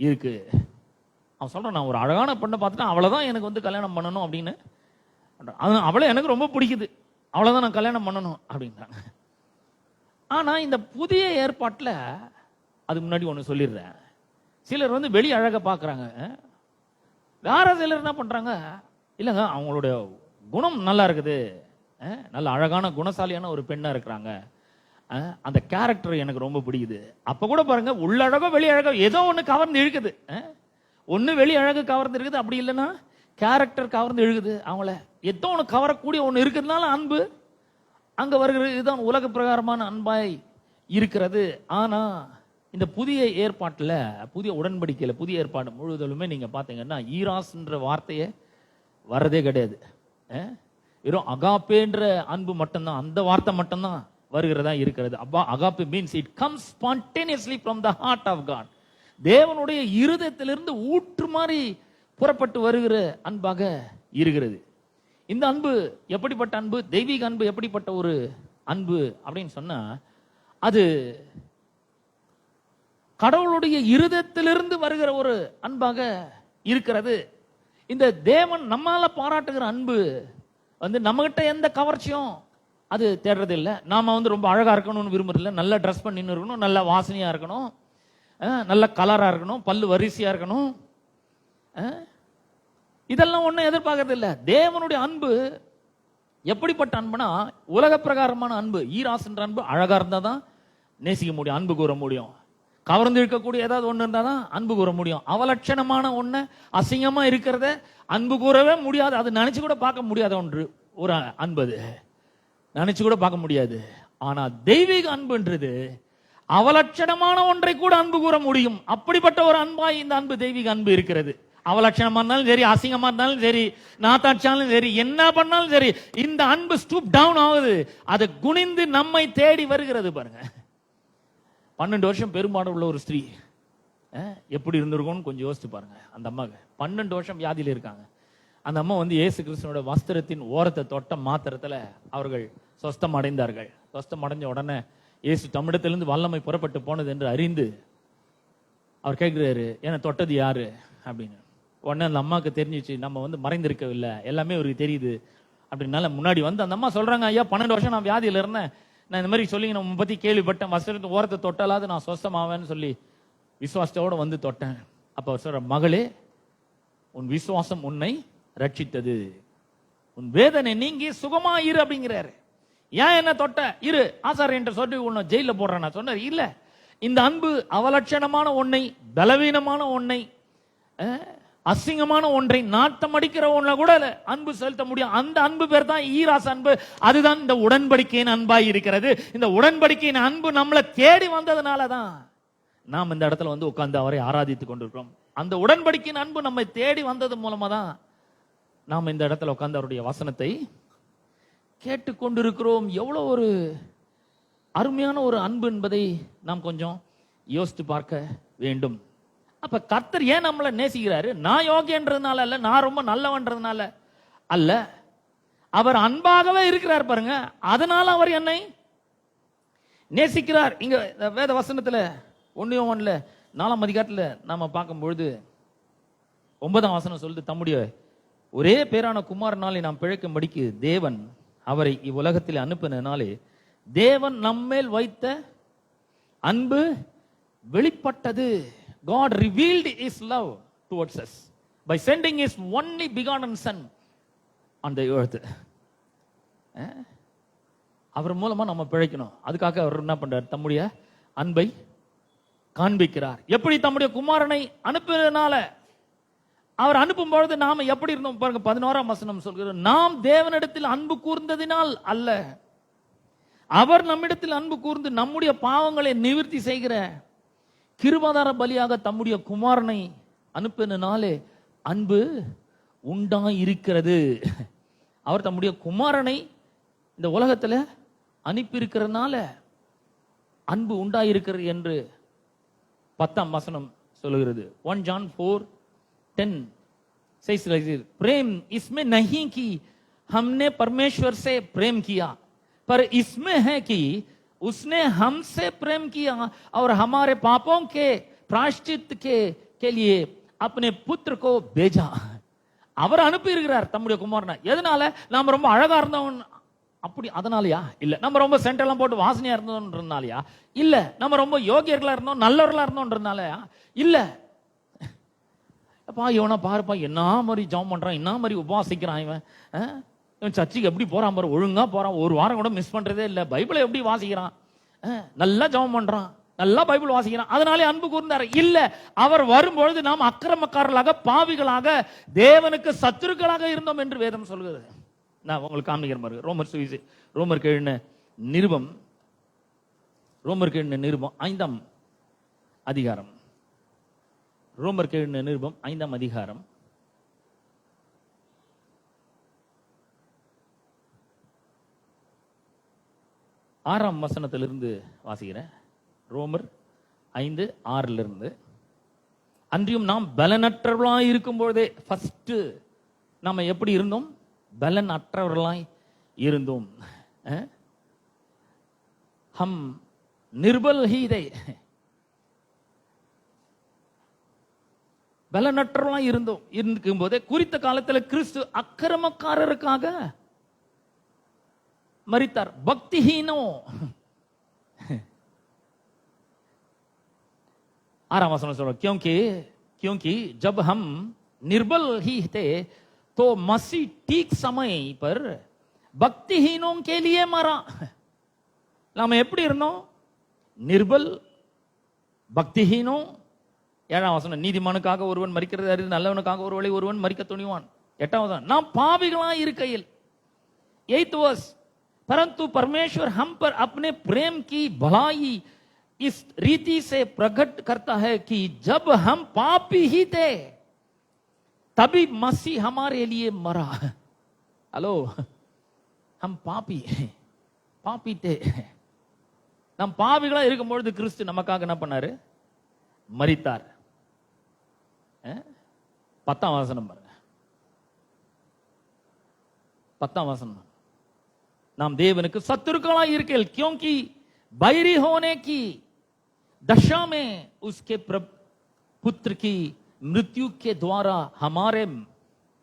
இருக்கு. அவன் சொல்றான், நான் ஒரு அழகான பெண்ணை பார்த்துட்டேன், அவளைதான் எனக்கு கல்யாணம் பண்ணணும் அப்படின்னு, அவளை எனக்கு ரொம்ப பிடிக்குது, அவ்வளவுதான் நான் கல்யாணம் பண்ணணும் அப்படின்றாங்க. ஆனா இந்த புதிய ஏற்பாட்டில் அது முன்னாடி ஒன்று சொல்லிடுறேன், சிலர் வெளி அழகை பார்க்குறாங்க, வேற சிலர் என்ன பண்றாங்க, இல்லைங்க அவங்களுடைய குணம் நல்லா இருக்குது, நல்ல அழகான குணசாலியான ஒரு பெண்ணா இருக்கிறாங்க, அந்த கேரக்டர் எனக்கு ரொம்ப பிடிக்குது. அப்ப கூட பாருங்க, உள்ளழகோ வெளி அழகோ ஏதோ ஒண்ணு கவர்ந்து இழுக்குது, ஒண்ணு வெளி அழகு கவர்ந்து இருக்குது, அப்படி இல்லைன்னா கேரக்டர் கவர்ந்து இழுக்குது அவங்கள, ஏதோ ஒண்ணு கவரக்கூடிய ஒண்ணு இருக்கிறதுனால அன்பு அங்க வருகிறது. இதுதான் உலக பிரகாரமான அன்பாய் இருக்கிறது. ஆனா இந்த புதிய ஏற்பாட்டுல, புதிய உடன்படிக்கையில, புதிய ஏற்பாடு முழுவதுமே நீங்க பாத்தீங்கன்னா ஈராஸ்ன்ற வார்த்தையே வரதே கிடையாது. வெறும் அகாப்பேன்ற அன்பு மட்டும்தான், அந்த வார்த்தை மட்டும்தான் வருகிறதா இருக்கிறது. Agape means it comes spontaneously from the heart of God. தேவனுடைய இருதயத்திலிருந்து ஊற்று மாதிரி புறப்பட்டு வருகிற அன்பாக இருக்கிறது. இந்த அன்பு எப்படிப்பட்ட அன்பு, தெய்வீக அன்பு எப்படிப்பட்ட ஒரு அன்பு அப்படின்னு சொன்னா, அது கடவுளுடைய இருதயத்திலிருந்து வருகிற ஒரு அன்பாக இருக்கிறது. இந்த தேவன் நம்மால பாராட்டுகிற அன்பு நம்மகிட்ட எந்த கவர்ச்சியும் அது தேடுறது இல்லை. நாம ரொம்ப அழகா இருக்கணும்னு விரும்புறதில்ல, நல்ல ட்ரெஸ் பண்ணி இருக்கணும், நல்ல வாசனையா இருக்கணும், நல்ல கலரா இருக்கணும், பல்லு வரிசையா இருக்கணும், இதெல்லாம் ஒன்றும் எதிர்பார்க்கறது இல்லை. தேவனுடைய அன்பு எப்படிப்பட்ட அன்புனா, உலக பிரகாரமான அன்பு. ஈராஸ்ன்ற அன்பு அழகா இருந்தா தான் நேசிக்க முடியும், அன்பு கூற முடியும். கவர்ந்து இருக்கக்கூடிய ஏதாவது ஒன்று இருந்தா தான் அன்பு கூற முடியும். அவலட்சணமான ஒண்ணு, அசிங்கமா இருக்கிறத அன்பு கூறவே முடியாது. அது நினைச்சு கூட பார்க்க முடியாத ஒன்று ஒரு அன்பு, அது நினைச்சு கூட பார்க்க முடியாது. ஆனா தெய்வீக அன்புன்றது அவலட்சணமான ஒன்றை கூட அன்பு கூற முடியும். அப்படிப்பட்ட ஒரு அன்பாய் இந்த அன்பு, தெய்வீக அன்பு இருக்கிறது. அவலட்சணமா இருந்தாலும் சரி, அசிங்கமா இருந்தாலும் சரி, நாத்தாச்சாலும் சரி, என்ன பண்ணாலும் சரி, இந்த அன்பு ஸ்டூப் டவுன் ஆகுது, அது குனிந்து நம்மை தேடி வருகிறது. பாருங்க, 12 வருஷம் பெரும்பாடு உள்ள ஒரு ஸ்திரீ எப்படி இருந்திருக்கும்னு கொஞ்சம் யோசிச்சு பாருங்க. அந்த அம்மாவுக்கு 12 வருஷம் வியாதியில இருக்காங்க. அந்த அம்மா இயேசு கிறிஸ்துவோட வஸ்திரத்தின் ஓரத்தை தொட்ட மாத்திரத்துல அவர்கள் சொஸ்தம் அடைந்தார்கள். சொஸ்தம் அடைஞ்ச உடனே இயேசு தம்மிடத்திலிருந்து வல்லமை புறப்பட்டு போனது என்று அறிந்து அவர் கேட்கிறாரு, ஏன்னா தொட்டது யாரு அப்படின்னு. உடனே அந்த அம்மாவுக்கு தெரிஞ்சிச்சு, நம்ம மறைந்திருக்கவில்லை, எல்லாமே அவருக்கு தெரியுது அப்படின்னால முன்னாடி அந்த அம்மா சொல்றாங்க, ஐயா 12 வருஷம் நான் வியாதியில இருந்தேன், நான் இந்த மாதிரி சொல்லி நம்ம பத்தி கேள்விப்பட்டேன், வஸ்திரத்தின் ஓரத்தை தொட்டாலாவது நான் சொஸ்தமாவேன்னு சொல்லி விசுவாசத்தோட தொட்டேன். அப்ப அவர் சொல்ற, மகளே உன் விசுவாசம் உன்னை ரட்சித்தது, உன் வேதனை நீங்கி சுகமா இரு அப்படிங்கிறாரு. ஏன் என்ன தொட்ட இரு ஆசாரியன் சொல்லி உன்னை ஜெயில போடுறேன் நான் சொன்னார். இல்ல, இந்த அன்பு அவலட்சணமான ஒன்றை, பலவீனமான ஒன்றை, அசிங்கமான ஒன்றை, நாட்டம் அடிக்கிற ஒன்றை கூட அன்பு செலுத்த முடியும். அந்த அன்பு பேர் தான் ஈராஸ் அன்பு. அதுதான் இந்த உடன்படிக்கையின் அன்பாய் இருக்கிறது. இந்த உடன்படிக்கையின் அன்பு நம்மளை தேடி வந்ததுனால தான் நாம் இந்த இடத்துல வந்து உட்கார்ந்து அவரை ஆராதித்துக் கொண்டிருக்கிறோம். அந்த உடன்படிக்கையின் அன்பு நம்மை தேடி வந்தது மூலமா தான் நாம் இந்த இடத்துல உட்கார்ந்து அவருடைய வசனத்தை கேட்டுக்கொண்டிருக்கிறோம். எவ்வளவு ஒரு அருமையான ஒரு அன்பு என்பதை நாம் கொஞ்சம் யோசித்து பார்க்க வேண்டும். அப்ப கர்த்தர் ஏன் நம்மளை நேசிக்கிறாரு? நான் யோகியன்றதுனால அல்ல, நான் ரொம்ப நல்லவன்றதுனால அல்ல, அவர் அன்பாகவே இருக்கிறார் பாருங்க. அதனால அவர் என்னை நேசிக்கிறார். இங்க வேத வசனத்துல 1 யோவான்ல 4ஆம் அதிகாரத்துல நாம பார்க்கும்பொழுது 9ஆம் வசனம் சொல்லுது, தம்முடைய ஒரே பேரான குமாரனாலே நாம் பிழைக்கும்படிக்கு தேவன் அவரை இவ்வுலகத்தில் அனுப்பினாலே தேவன் நம்மேல் வைத்த அன்பு வெளிப்பட்டது. God revealed his love towards us by sending his only begotten son on the earth. அவர் மூலமா நம்ம பிழைக்கணும். அதுக்காக அவர் என்ன பண்றார்? தம்முடைய அன்பை காண்பிக்கிறார். எப்படி? தம்முடைய குமாரனை அனுப்பினால. அவர் அனுப்பும் பொழுது நாம எப்படி இருந்தோம் பாருங்க. 11ஆம் வசனம் சொல்கிறது, நாம் தேவனிடத்தில் அன்பு கூர்ந்ததினால் அல்ல, அவர் நம்மிடத்தில் அன்பு கூர்ந்து நம்முடைய பாவங்களை நிவர்த்தி செய்கிற கிருபாதார பலியாக தம்முடைய குமாரனை அனுப்பினாலே அன்பு உண்டாயிருக்கிறது. அவர் தம்முடைய குமாரனை இந்த உலகத்துல அனுப்பி இருக்கிறதுனால அன்பு உண்டாயிருக்கிறது என்று 10ஆம் வசனம் சொல்லுகிறது. 1 John 4:10 says like this, प्रेम इसमें नहीं कि हमने परमेश्वर से प्रेम किया, पर इसमें है कि उसने हमसे प्रेम किया और हमारे पापों के प्रायश्चित के लिए अपने पुत्र को भेजा. அவர் அனுப்பி இருக்கிறார் தம்முடைய குமாரனை. எதனால? நாம ரொம்ப அழகா இருந்தோம் அப்படி அதனாலயா? இல்ல. நம்ம ரொம்ப சென்டெல்லாம் போட்டு வாசனையா இருந்தோம்ன்றதுனாலயா? இல்ல. நம்ம ரொம்ப யோகியர்களா இருந்தோம் நல்லவர்களா இருந்தோம்ன்றதுனாலயா? இல்ல. அப்பா இவனை பாருப்பா, என்ன மாதிரி ஜாம் பண்றான், என்ன மாதிரி உபவாசிக்கிறான் இவன், இவன் சர்ச்சுக்கு எப்படி போறான் பாரு, ஒழுங்கா போறான், ஒரு வாரம் கூட மிஸ் பண்றதே இல்ல, பைபிளை எப்படி வாசிக்கிறான், நல்லா ஜெபம் பண்றான், நல்லா பைபிள் வாசிக்கிறான், அதனாலே அன்பு கூர்ந்தார். இல்ல, அவர் வரும்பொழுது நாம் அக்கிரமக்காரர்களாக பாவிகளாக தேவனுக்கு சத்துருக்களாக இருந்தோம் என்று வேதம் சொல்கிறது. நான் உங்களுக்கு காமிக்கிறேன் பாருங்க. ரோமருக்கு எழுதின நிருபம் 5ஆம் அதிகாரம். ரோமருக்கு எழுதின நிருபம் 5ஆம் அதிகாரம் 6ஆம் வசனத்திலிருந்து வாசிக்கிறேன். ரோமர் 5:6 அன்றியும் நாம் பலனற்றவர்களாய் இருக்கும் பொழுதே, ஃபர்ஸ்ட் நாம எப்படி இருந்தோம்? பலன் அற்றவர்களாய் இருந்தோம். ஹம் நிர்பல் ஹீதை, பலனற்றவர்களாய் இருந்தோம். இருக்கும் போதே குறித்த காலத்தில் கிறிஸ்து அக்கிரமக்காரருக்காக मरितार भक्तिहीनो 6वां वचन सुनो, क्योंकि जब हम निर्बल ही थे तो मसीह ठीक समय पर भक्तिहीनों के लिए मरा. நாம எப்படி இருந்தோம்? நிர்பல், பக்திஹீனோ. 7ஆம் வசனம், நீதிமானுக்காக ஒருவன் மரிக்கிறது அரிது, நல்லவனுக்காக ஒருவன் மரிக்க துணிவான். 8ஆம் வசனம், நாம் பாவிகளாய் இருக்கையில். 8th verse, परंतु परमेश्वर हम पर अपने प्रेम की भलाई इस रीति से प्रकट करता है कि जब हम पापी ही थे तभी मसीह हमारे लिए मरा. हेलो, हम पापी थे. நம் பாவிகளா இருக்கும் பொழுது கிறிஸ்து நமக்காக என்ன பண்ணாரு? மரித்தார். 10ஆம் வசனம் பாருங்க. 10ஆம் வசனம், நாம் தேவனுக்கு சத்துருக்களாய் இருக்கையில், क्योंकि बैरी होने की दशा में उसके पुत्र की मृत्यु के द्वारा हमारे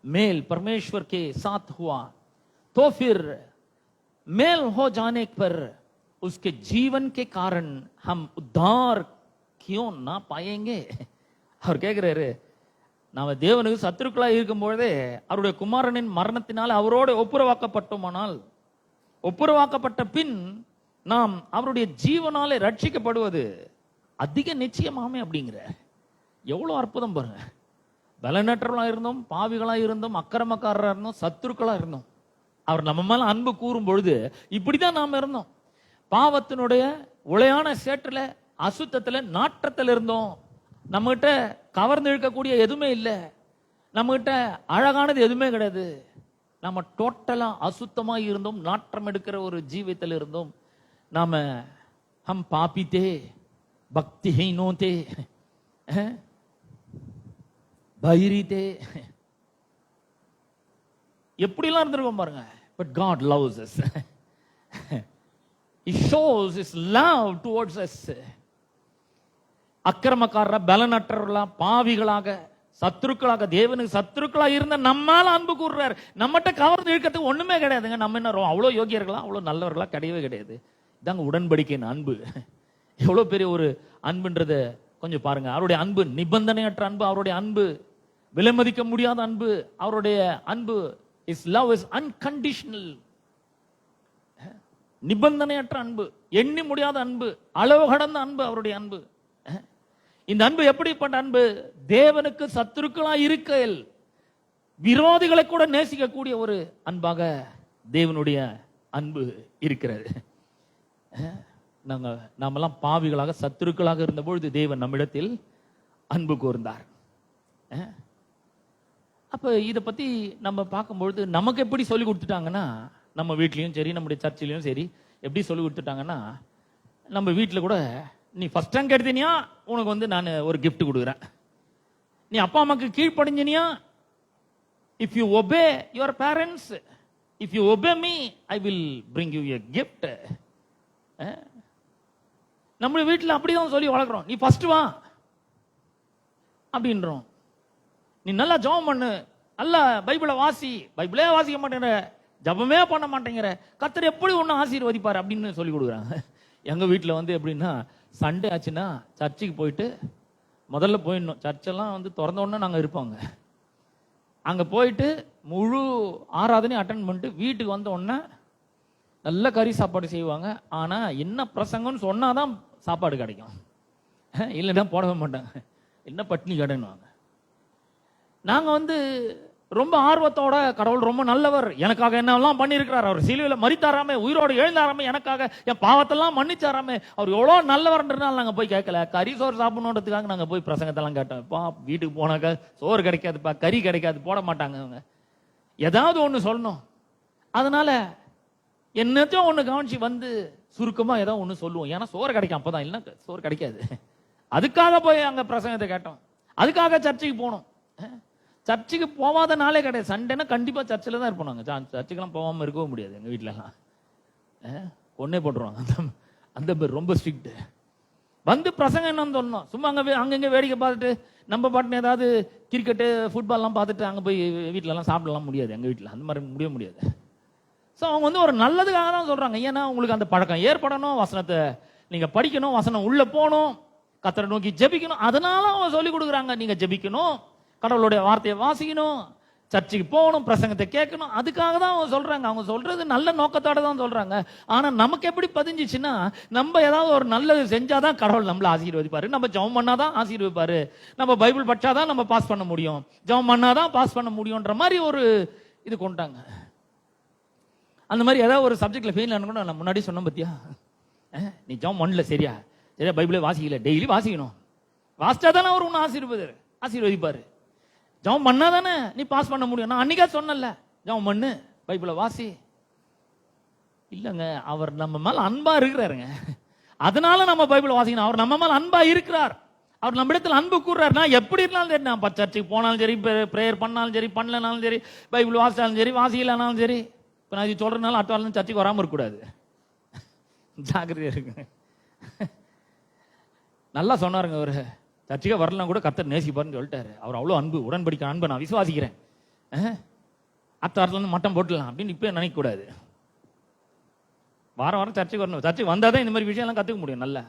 मेल परमेश्वर के साथ हुआ, तो फिर मेल हो जाने पर उसके जीवन के कारण हम उद्धार क्यों ना पाएंगे. அவர் கேட்கிறாரு, நாம தேவனுக்கு சத்துருக்களாக இருக்கும் பொழுதே அவருடைய குமாரனின் மரணத்தினால் அவரோடு ஒப்புரவாக்கப்பட்டோமானால், ஒப்புரவாக்கப்பட்ட பின் நாம் அவருடைய ஜீவனாலே ரட்சிக்கப்படுவது அதிக நிச்சயமாமே அப்படிங்கிற. எவ்வளவு அற்புதம் பாருங்க. பலனற்றவர்களா இருந்தோம், பாவிகளா இருந்தோம், அக்கிரமக்காரராக இருந்தோம், சத்துருக்களா இருந்தோம். அவர் நம்ம மேல அன்பு கூறும் பொழுது இப்படிதான் நாம இருந்தோம். பாவத்தினுடைய உளையான சேற்றுல, அசுத்தத்துல, நாற்றத்துல இருந்தோம். நம்ம கிட்ட கவர்ந்து இழுக்கக்கூடிய எதுவுமே இல்லை. நம்ம கிட்ட அழகானது எதுவுமே கிடையாது. நம்ம டோட்டலா அசுத்தமா இருந்தோம், நாற்றம் எடுக்கிற ஒரு ஜீவியத்தில் இருந்தோம். நாம ஹம் பாபித்தே பக்திஹீனோதே பைரிதே எப்படிலாம் இருந்திருக்கோம் பாருங்க. But God loves us. He shows his love towards us. அக்கிரமக்காரரா, பலனற்றவர்களா, பாவிகளாக, சத்துருக்களாக, தேவனுக்கு சத்துருக்களா இருந்த நம்மால அன்பு கூறுறாரு. நம்மகிட்ட கவர்ந்து இழுக்கிறதுக்கு ஒண்ணுமே கிடையாதுங்க. நம்ம என்ன அவ்வளோ யோகியர்களா, அவ்வளோ நல்லவர்களா? கிடையவே கிடையாது. இதாங்க உடன்படிக்கையின் அன்பு. எவ்வளவு பெரிய ஒரு அன்புன்றத கொஞ்சம் பாருங்க. அவருடைய அன்பு நிபந்தனையற்ற அன்பு, அவருடைய அன்பு விலைமதிக்க முடியாத அன்பு, அவருடைய அன்பு இஸ் லவ் இஸ் அன்கண்டிஷனல். நிபந்தனையற்ற அன்பு, எண்ணி முடியாத அன்பு, அளவு கடந்த அன்பு அவருடைய அன்பு. இந்த அன்பு எப்படிப்பட்ட அன்பு? தேவனுக்கு சத்துருக்களா இருக்கையில் விரோதிகளை கூட நேசிக்கக்கூடிய ஒரு அன்பாக தேவனுடைய அன்பு இருக்கிறது. நாமெல்லாம் பாவிகளாக, சத்துருக்களாக இருந்த பொழுது தேவன் நம்மிடத்தில் அன்பு கூர்ந்தார். அப்ப இதை பத்தி நம்ம பார்க்கும்பொழுது நமக்கு எப்படி சொல்லி கொடுத்துட்டாங்கன்னா, நம்ம வீட்லயும் சரி, நம்முடைய சர்ச்சிலையும் சரி, எப்படி சொல்லி கொடுத்துட்டாங்கன்னா, நம்ம வீட்டில் கூட நீ ஃபர்ஸ்ட் ரேங்க் எடுத்தினியா உனக்கு நான் ஒரு கிஃப்ட் கொடுக்குறேன். நீ அப்பா அம்மாக்கு கீழ்ப்படிஞ்சினியா, if you obey your parents, if you obey me I will bring you a gift. நம்ம வீட்டில் அப்படிதான் சொல்லி வளர்க்குறோம். நீ ஃபர்ஸ்ட் வா அப்படின்றோம். நீ நல்லா ஜெபம் பண்ணு, நல்லா பைபிளை வாசி, பைபிளே வாசிக்க மாட்டேங்கிற, ஜபமே பண்ண மாட்டேங்கிற, கர்த்தர் எப்படி ஒன்னும் ஆசீர்வதிப்பார் அப்படின்னு சொல்லி கொடுக்குறாங்க. எங்க வீட்டில் எப்படின்னா, சண்டே ஆச்சுன்னா சர்ச்சுக்கு போயிட்டு முதல்ல போயிடணும். சர்ச்செல்லாம் திறந்த உடனே நாங்கள் இருப்போங்க. அங்கே போயிட்டு முழு ஆராதனையும் அட்டன் பண்ணிட்டு வீட்டுக்கு வந்த உடனே நல்ல கறி சாப்பாடு செய்வாங்க. ஆனால் என்ன பிரசங்கம்னு சொன்னாதான் சாப்பாடு கிடைக்கும், இல்லைன்னா போடவே மாட்டாங்க. என்ன பட்னி கடைன்னுவாங்க. நாங்கள் ரொம்ப ஆர்வத்தோட, கடவுள் ரொம்ப நல்லவர், எனக்காக என்னெல்லாம் பண்ணியிருக்கிறார், அவர் சிலுவையில் மரித்தாராமே, உயிரோடு எழுந்தாராமே, எனக்காக என் பாவத்தெல்லாம் மன்னிச்சாராமே, அவர் எவ்வளோ நல்லவர்ன்றதுனால நாங்கள் போய் கேட்கல. கறி சோறு சாப்பிடணுன்றதுக்காக நாங்கள் போய் பிரசங்கத்தெல்லாம் கேட்டோம். இப்போ வீட்டுக்கு போனாக்கா சோறு கிடைக்காதுப்பா, கறி கிடைக்காது, போட மாட்டாங்க அவங்க. ஏதாவது ஒன்று சொல்லணும். அதனால என்னத்தையும் ஒன்று கவனிச்சு சுருக்கமாக ஏதோ ஒன்று சொல்லுவோம். ஏன்னா சோறு கிடைக்கும், அப்போதான், இல்லைன்னா சோறு கிடைக்காது. அதுக்காக போய் அங்கே பிரசங்கத்தை கேட்டோம். அதுக்காக சர்ச்சுக்கு போனோம். சர்ச்சுக்கு போவாத நாளே கிடையாது. சண்டேனா கண்டிப்பா சர்ச்சில் தான் இருப்போம். நாங்கள் சர்ச்சுக்கெல்லாம் போகாமல் இருக்கவும் முடியாது. எங்கள் வீட்டிலலாம் கொன்னே போட்டுருவாங்க. அந்த பேர் ரொம்ப ஸ்ட்ரிக்ட். பிரசங்கம் என்னன்னு சொல்லணும். சும்மா அங்கங்கே வேடிக்கை பார்த்துட்டு நம்ம பாட்டுன்னு ஏதாவது கிரிக்கெட்டு, ஃபுட்பால்லாம் பார்த்துட்டு அங்கே போய் வீட்டிலலாம் சாப்பிடலாம் முடியாது. எங்கள் வீட்டில் அந்த மாதிரி முடியாது. ஸோ அவங்க ஒரு நல்லதுக்காக தான் சொல்றாங்க. ஏன்னா உங்களுக்கு அந்த பழக்கம் ஏற்படணும், வசனத்தை நீங்க படிக்கணும், வசனம் உள்ள போகணும், கர்த்தரை நோக்கி ஜெபிக்கணும். அதனால அவங்க சொல்லி கொடுக்குறாங்க. நீங்க ஜெபிக்கணும், கடவுளுடைய வார்த்தையை வாசிக்கணும், சர்ச்சுக்கு போகணும், பிரசங்கத்தை கேட்கணும். அதுக்காக தான் அவங்க சொல்றாங்க. அவங்க சொல்றது நல்ல நோக்கத்தோட தான் சொல்றாங்க. ஆனா நமக்கு எப்படி பதிஞ்சிச்சுன்னா, நம்ம ஏதாவது ஒரு நல்லது செஞ்சாதான் கடவுள் நம்மள ஆசீர்வதிப்பாரு, நம்ம ஜெபம் பண்ணாதான் ஆசீர்வதிப்பாரு, நம்ம பைபிள் படிச்சாதான் நம்ம பாஸ் பண்ண முடியும், ஜெபம் பண்ணாதான் பாஸ் பண்ண முடியும்ன்ற மாதிரி ஒரு இது கொண்டாங்க. அந்த மாதிரி ஏதாவது ஒரு சப்ஜெக்ட்ல ஃபெயில் ஆன கூட நான் முன்னாடி சொன்னேன் பத்தியா, நீ ஜெபம் பண்ணல, சரியா பைபிளே வாசிக்கல, டெய்லி வாசிக்கணும், வாசிச்சா தானே அவர் ஒன்று ஆசீர்வதிப்பாரு, ஜெபம் பண்ணாதானே நீ பாஸ் பண்ண முடியும். நான் அன்னைக்கா சொன்னல, ஜெபம் பண்ணு, பைபிளை வாசி. இல்லங்க, அவர் நம்ம மேல அன்பா இருக்கிறாருங்க, அதனால நம்ம பைபிள் வாசிக்கணும். அவர் நம்ம மேல அன்பா இருக்கிறார், அவர் நம்ம இடத்துல அன்பு கூறுறாரு. நான் எப்படி இருந்தாலும் சரி, நான் சர்ச்சுக்கு போனாலும் சரி, பிரேயர் பண்ணாலும் சரி, பண்ணலனாலும் சரி, பைபிள் வாசிச்சாலும் சரி, வாசிக்கலனாலும் சரி, இப்போ நான் இது சொல்றதுனால அடுத்த சர்ச்சுக்கு வராமல் இருக்கக்கூடாது, ஜாக்கிரதையா இருக்கு. நல்லா சொன்னாருங்க அவரு, சர்ச்சுக்கே வரலாம் கூட கர்த்தர் நேசிப்பாருன்னு சொல்லிட்டாரு. அவர் அவ்வளோ அன்பு, உடன்படிக்கை அன்பை நான் விசுவாசிக்கிறேன், அடுத்த வாரத்துல மட்டம் போட்டுலாம் அப்படின்னு இப்ப நினைக்க கூடாது. வாரம் வாரம் சர்ச்சுக்கு வரணும், சர்ச்சுக்கு வந்தாதான் இந்த மாதிரி விஷயம்லாம் கத்துக்க முடியும். நல்லா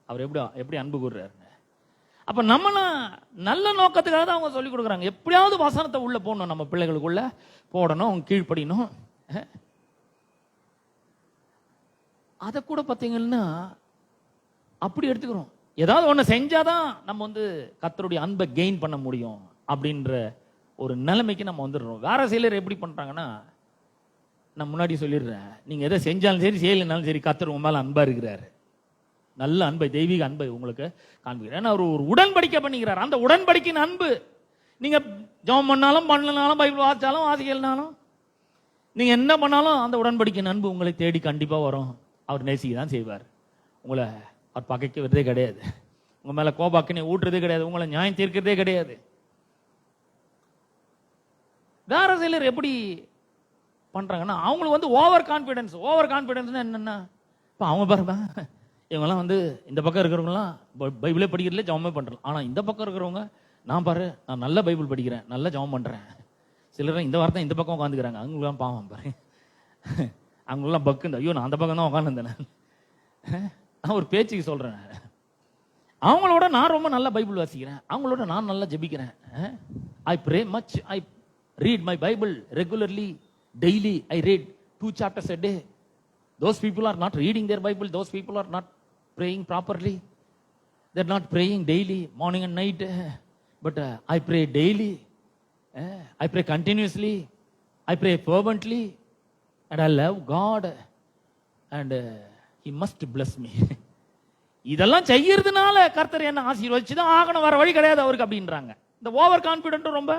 அவர் எப்படி அன்பு கூறுறாரு. அப்ப நம்மளும் நல்ல நோக்கத்துக்காக தான் அவங்க சொல்லி கொடுக்குறாங்க. எப்படியாவது வசனத்தை உள்ள போடணும், நம்ம பிள்ளைகளுக்குள்ள போடணும், அவங்க கீழ்ப்படியணும். அதை கூட பார்த்தீங்கன்னா அப்படி எடுத்துக்கிறோம். ஏதாவது ஒன்று செஞ்சாதான் நம்ம வந்து கர்த்தருடைய அன்பை கெயின் பண்ண முடியும் அப்படின்ற ஒரு நிலைமைக்கு நம்ம வந்துடுறோம். வேற சிலர் எப்படி பண்றாங்கன்னா, நான் முன்னாடி சொல்லிடுறேன், நீங்க எதை செஞ்சாலும் சரி செய்யலைனாலும் சரி கர்த்தர் உங்க மேல அன்பா இருக்கிறாரு. நல்ல அன்பை, தெய்வீக அன்பை உங்களுக்கு காண்பிக்கிறார். ஏன்னா அவர் ஒரு உடன்படிக்கை பண்ணிக்கிறார். அந்த உடன்படிக்கையின் அன்பு நீங்க ஜெபம் பண்ணாலும் பண்ணலனாலும், பைபிள் வாசிச்சாலும் வாசிக்கலனாலும், நீங்க என்ன பண்ணாலும் அந்த உடன்படிக்கையின் அன்பு உங்களை தேடி கண்டிப்பா வரும். அவர் நேசிக்க தான் செய்வார். உங்களை அவர் பகைக்க விடுறதே கிடையாது. உங்க மேல கோபாக்கினை ஊட்டுறதே கிடையாது. உங்களை நியாயம் தீர்க்கிறதே கிடையாது. வேற சிலர் எப்படி பண்றாங்கன்னா, அவங்களுக்கு வந்து ஓவர் கான்பிடன்ஸ் என்னன்னா, இப்ப அவங்க பாருங்க, இவங்கெல்லாம் வந்து இந்த பக்கம் இருக்கிறவங்கலாம் பைபிளே படிக்கிறதுல ஜெபமே பண்றோம். ஆனா இந்த பக்கம் இருக்கிறவங்க, நான் பாரு நான் நல்ல பைபிள் படிக்கிறேன், நல்ல ஜெபம் பண்றேன். சிலர் இந்த வார்த்தை இந்த பக்கம் உட்காந்துக்கிறாங்க. அவங்களும் பாவம் பாரு, அவங்களெல்லாம் பக்கு, ஐயோ நான் அந்த பக்கம் தான் உட்காந்துருந்தேன். நான் ஒரு பேச்சுக்கு சொல்றேன், அவங்களோட நான் ரொம்ப நல்ல பைபிள் வாசிக்கிறேன், அவங்களோட நான் நல்லா ஜெபிக்கிறேன். I pray much, I read my Bible regularly, daily I read 2 chapters a day. Those people are not reading their Bible. Those people are not praying properly. They're not praying daily, morning and night. But I pray daily. I pray continuously. I pray fervently. And I love God. And He must bless me. இதெல்லாம் செய்யறதுனால கர்த்தர் என்ன ஆசீர்வதிச்சுதான் ஆகணும், வர வழி கிடையாது அவருக்கு அப்படின்றாங்க. இந்த ஓவர் கான்பிடென்ட் ரொம்ப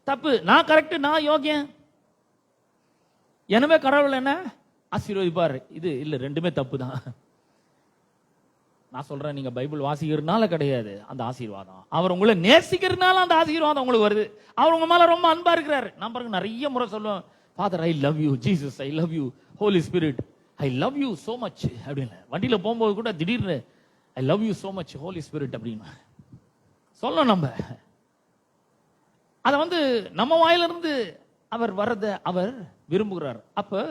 தப்பு. நான் கரெக்ட், நான் யோகியன், எனவே கடவுள் என்ன ஆசீர்வதிப்பார். இது இல்ல, ரெண்டுமே தப்பு தான். நான் சொல்றேன், நீங்க பைபிள் வாசிக்கிறதுனால கிடையாது அந்த ஆசீர்வாதம், அவர் உங்களை நேசிக்கிறதுனால அந்த ஆசீர்வாதம் உங்களுக்கு வருது. அவர் உங்க மேல ரொம்ப அன்பா இருக்கிறாரு. நான் பாருங்க நிறைய முறை சொல்லுவேன், father I love you, Jesus I love you, holy spirit I love you so much அப்படின்னு. வண்டியில போகும்போது கூட திடீர்னு I love you so much holy spirit அப்படின்னு சொல்லணும். நம்ம அதை வந்து நம்ம வாயிலிருந்து அவர் வர்றத அவர் விரும்புகிறார். அப்ப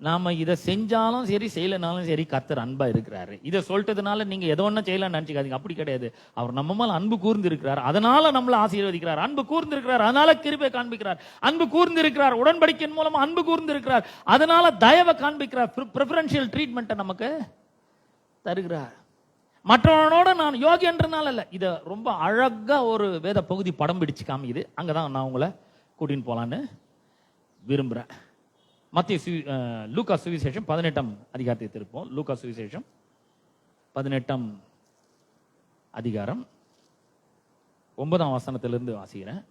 நாம இதை செஞ்சாலும் சரி செய்யலனாலும் சரி கர்த்தர் அன்பா இருக்கிறாரு. இதை சொல்லிட்டதுனால நீங்க எதோ ஒன்னும் செய்யலாம்னு நினைச்சுக்காதீங்க, அப்படி கிடையாது. அவர் நம்ம மேல அன்பு கூர்ந்து இருக்கிறார், அதனால நம்மள ஆசீர்வதிக்கிறார். அன்பு கூர்ந்து இருக்கிறார், அதனால கிருபை காண்பிக்கிறார். அன்பு கூர்ந்து இருக்கிறார், உடன்படிக்கையின் மூலமா அன்பு கூர்ந்து இருக்கிறார், அதனால தயவை காண்பிக்கிறார், பிரெஃபரன்ஷியல் ட்ரீட்மெண்ட்டை நமக்கு தருகிறார். மற்றவனோட நான் யோகி என்றனால இல்ல, இத ரொம்ப அழகா ஒரு வேத பகுதி படம் பிடிச்சு காமிக்குது. அங்கதான் நான் உங்களை கூட்டின்னு போலான்னு விரும்புறேன். லூக்கா சுவிசேஷம் 18ஆம் அதிகாரத்தை திருப்போம். லூக்கா சுவிசேஷம் 18ஆம் அதிகாரம் 9ஆம் வசனத்திலிருந்து வாசிக்கிறேன்.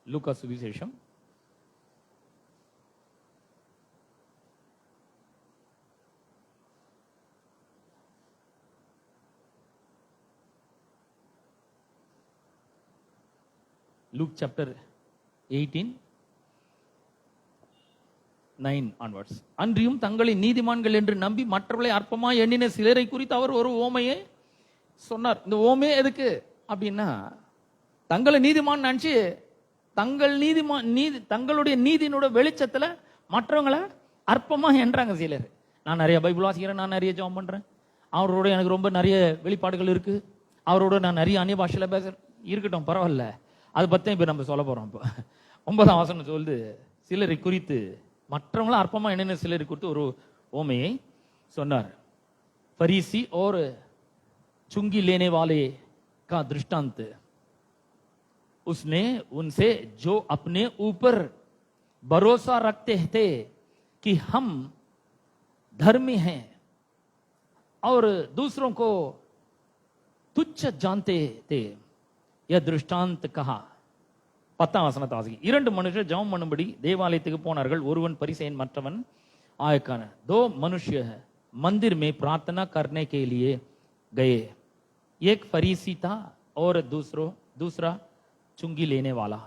லூக்கா சுவிசேஷம் Luke chapter 18:9 onwards. அன்றியும் தங்களை நீதிமான்கள் என்று நம்பி மற்றவர்களை அற்பமாய் எண்ணின சிலரை குறித்து அவர் ஒரு ஓமையை சொன்னார். இந்த ஓமையே எதுக்கு அப்படின்னா, தங்களை நீதிமான் நினைச்சு தங்களுடைய நீதியினோட வெளிச்சத்துல மற்றவங்களை அற்பமா என்றாங்க சிலர். நான் நிறைய பைபிள் வாசிக்கிறேன், நான் நிறைய ஜெபம் பண்றேன், அவரோட எனக்கு ரொம்ப நிறைய வெளிப்பாடுகள் இருக்கு, அவரோட நான் நிறைய அந்நிய பாஷையில பேசுறேன், இருக்கட்டும் பரவாயில்ல, அதை பத்தி இப்ப நம்ம சொல்ல போறோம். இப்போ 9ஆம் வசனம் சொல்லுது, சிலரை குறித்து மற்றவங்களும் அற்பமா என்னென்ன சிலரை குறித்து ஒரு ஓமையை சொன்னார். फरीसी और चुंगी लेने वाले का दृष्टांत, उसने उनसे जो अपने ऊपर भरोसा रखते थे कि हम धर्मी हैं और दूसरों को तुच्छ जानते थे, यह दृष्टांत कहा. 10ஆம் வசனத்தை வாசிங்க. 2 மனுஷர் ஜெபம் பண்ணும்படி தேவாலயத்துக்கு போனார்கள். ஒருவன் பரிசேயன், மற்றவன் ஆயக்காரன். 2 मनुष्य मंदिर में प्रार्थना करने के लिए गए. एक फरीसी था और दूसरा चुंगी लेने वाला.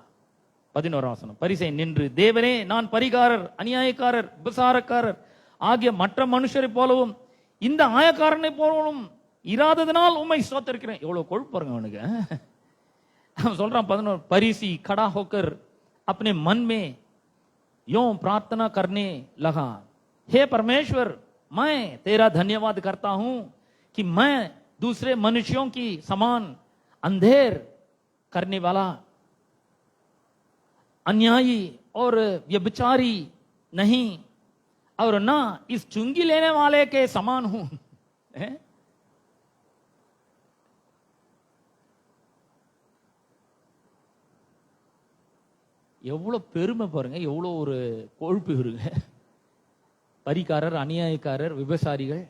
11ஆம் வசனம். பரிசேயன் நின்று, தேவனே, நான் பரிகாரர், அநியாயக்காரர், விபசாரக்காரர் ஆகிய மற்ற மனுஷரை போலவும் இந்த ஆயக்காரனை போலவும் இராததனால் உம்மை ஸ்தோத்திரிக்கிறேன். எவ்வளவு கொழுப்பு பாருங்க அவனுக்கு. हम सोल रहा 11 फरीसी खड़ा होकर अपने मन में यूं प्रार्थना करने लगा, हे परमेश्वर, मैं तेरा धन्यवाद करता हूं कि मैं दूसरे मनुष्यों की समान अंधेर करने वाला, अन्यायी और व्यभिचारी नहीं, और ना इस चुंगी लेने वाले के समान हूं. எவ்வளவு பெருமை பாருங்க, எவ்வளவு ஒரு கொழுப்பு இருங்க. பரிகாரர், அநியாயக்காரர், விபசாரிகள்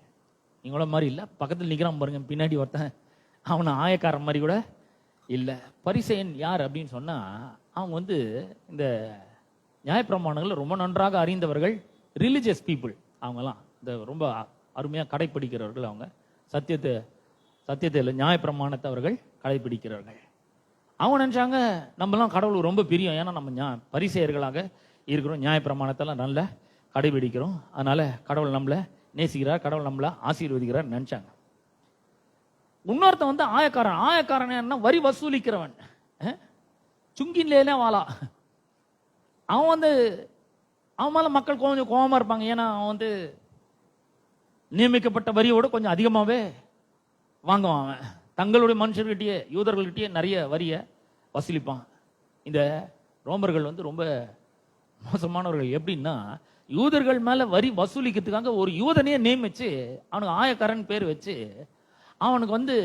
இவங்கள மாதிரி இல்ல. பக்கத்தில் நிக்கிறான் பாருங்க பின்னாடி ஒருத்தன், அவனை ஆயக்காரன் மாதிரி கூட இல்ல. பரிசேயன் யார் அப்படின்னு சொன்னா, அவங்க வந்து இந்த நியாயப்பிரமாணங்கள் ரொம்ப நன்றாக அறிந்தவர்கள், ரிலிஜியஸ் பீப்புள். அவங்கலாம் இந்த ரொம்ப அருமையா கடைபிடிக்கிறவர்கள். அவங்க சத்தியத்தை இல்லை, நியாயப்பிரமாணத்தை அவர்கள் கடைபிடிக்கிறார்கள். அவங்க நினைச்சாங்க நம்மலாம் கடவுள் ரொம்ப பிரியம், ஏன்னா நம்ம பரிசேயர்களாக இருக்கிறோம், நியாயப்பிரமாணத்தெல்லாம் நல்ல கடைபிடிக்கிறோம், அதனால கடவுள் நம்மளை நேசிக்கிறார், கடவுள் நம்மளை ஆசீர்வதிக்கிறார் நினைச்சாங்க. இன்னொருத்தன் வந்து ஆயக்காரன் என்ன, வரி வசூலிக்கிறவன், சுங்கின்லேயே வாழா. அவன் வந்து அவன் மேல மக்கள் கொஞ்சம் கோபமா இருப்பாங்க, ஏன்னா அவன் வந்து நியமிக்கப்பட்ட வரியோட கொஞ்சம் அதிகமாவே வாங்குவான். அவன் தங்களுடைய மனுஷர்கிட்டயே, யூதர்கள்கிட்டயே நிறைய வரியை வசூலிப்பான். இந்த ரோமர்கள் வந்து ரொம்ப மோசமானவர்கள். எப்படின்னா, யூதர்கள் மேல வரி வசூலிக்கிறதுக்காக ஒரு யூதனையே நியமிச்சு அவனுக்கு ஆயக்காரன் பேர் வச்சு, அவனுக்கு வந்து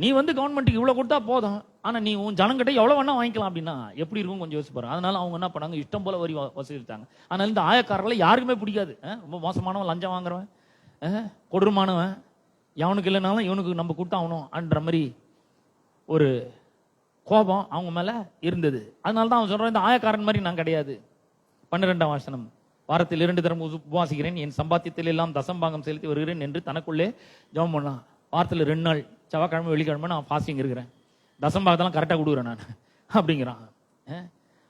நீ வந்து கவர்மெண்ட்டுக்கு இவ்வளவு கொடுத்தா போதும், ஆனா நீ உன் ஜனங்கிட்ட எவ்வளவு வேணா வாங்கிக்கலாம் அப்படின்னா எப்படி இருக்கும் கொஞ்சம் யோசிச்சு பாருங்க. அதனால அவங்க என்ன பண்ணாங்க, இஷ்டம் போல வரி வசூலித்தாங்க. அதனால இந்த ஆயக்காரர்களை யாருக்குமே பிடிக்காது. ரொம்ப மோசமானவன், லஞ்சம் வாங்குறவன், கொடூரமானவன், எவனுக்கு இல்லைனாலும் இவனுக்கு நம்ம கொடுத்தாகணும் அன்ற மாதிரி ஒரு கோபம் அவங்க மேல இருந்தது. அதனால தான் அவன் சொல்றான், இந்த ஆயக்காரன் மாதிரி நான் கிடையாது. 12ஆம் வசனம், வாரத்தில் 2 தரம் உபவாசிக்கிறேன், என் சம்பாத்தியத்தில் எல்லாம் தசம்பாகம் செலுத்தி வருகிறேன் என்று தனக்குள்ளே ஜெபம் பண்ணான். வாரத்தில் 2 நாள், செவ்வாய்க்கிழமை வெள்ளிக்கிழமை நான் ஃபாஸ்டிங் இருக்கிறேன், தசம்பாகத்தெல்லாம் கரெக்டாக கொடுக்குறேன் நான் அப்படிங்கிறான்.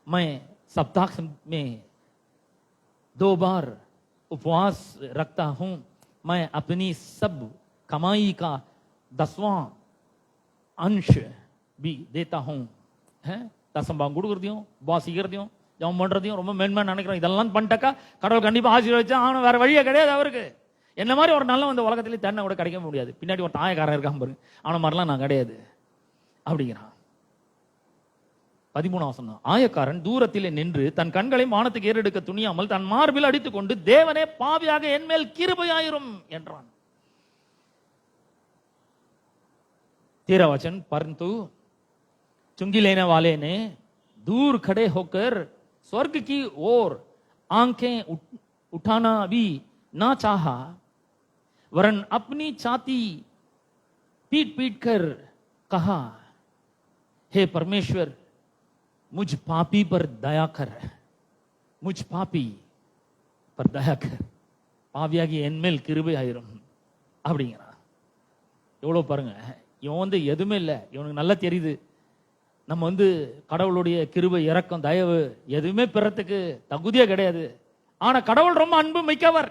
मैं सप्ताह में 2 बार उपवास रखता हूं, मैं अपनी सब कमाई का 10वां अंश भी देता हूं. தசம்பாகம் கொடுக்கறதையும் உபவாசிக்கிறதையும் ஜெபம் பண்றதையும் ரொம்ப மேன்மை நினைக்கிறோம். இதெல்லாம் பண்ணிட்டாக்கா கடவுள் கண்டிப்பா ஆசீர்வதிச்சா அவனு, வேற வழியே கிடையாது அவருக்கு. என்ன மாதிரி ஒரு நல்ல இந்த உலகத்திலே தன்னை கூட கிடைக்க முடியாது. பின்னாடி ஒரு தாயக்காரன் இருக்கான் பாருங்க, அவன மாதிரிலாம் நான் கிடையாது அப்படிங்கிறான். 13ஆம் வசனம், ஆயக்காரன் தூரத்திலே நின்று தன் கண்களை வானத்துக்கு ஏறெடுக்க துணியாமல் தன் மார்பில் அடித்துக் கொண்டு, தேவனே பாவியாக என் மேல் கிருபையாயிரும் என்றான். 13 वचन, परंतु चुंगी लेने वाले ने दूर खड़े होकर स्वर्ग की ओर आंखें उठाना भी ना चाहा, वरन अपनी छाती पीट पीट कर कहा, हे परमेश्वर मुझ पापी पर दया कर, मुझ पापी पर दया कर, பாவியாகி என்மேல் கிருபை ஆயிரும் அப்படிங்கிறான். எவ்வளவு பாருங்க, இவன் வந்து எதுவுமே இல்லை, இவனுக்கு நல்லா தெரியுது நம்ம வந்து கடவுளுடைய கிருபை, இரக்கம், தயவு எதுவுமே பெறத்துக்கு தகுதியே கிடையாது. ஆனா கடவுள் ரொம்ப அன்பு மிக்கவர்.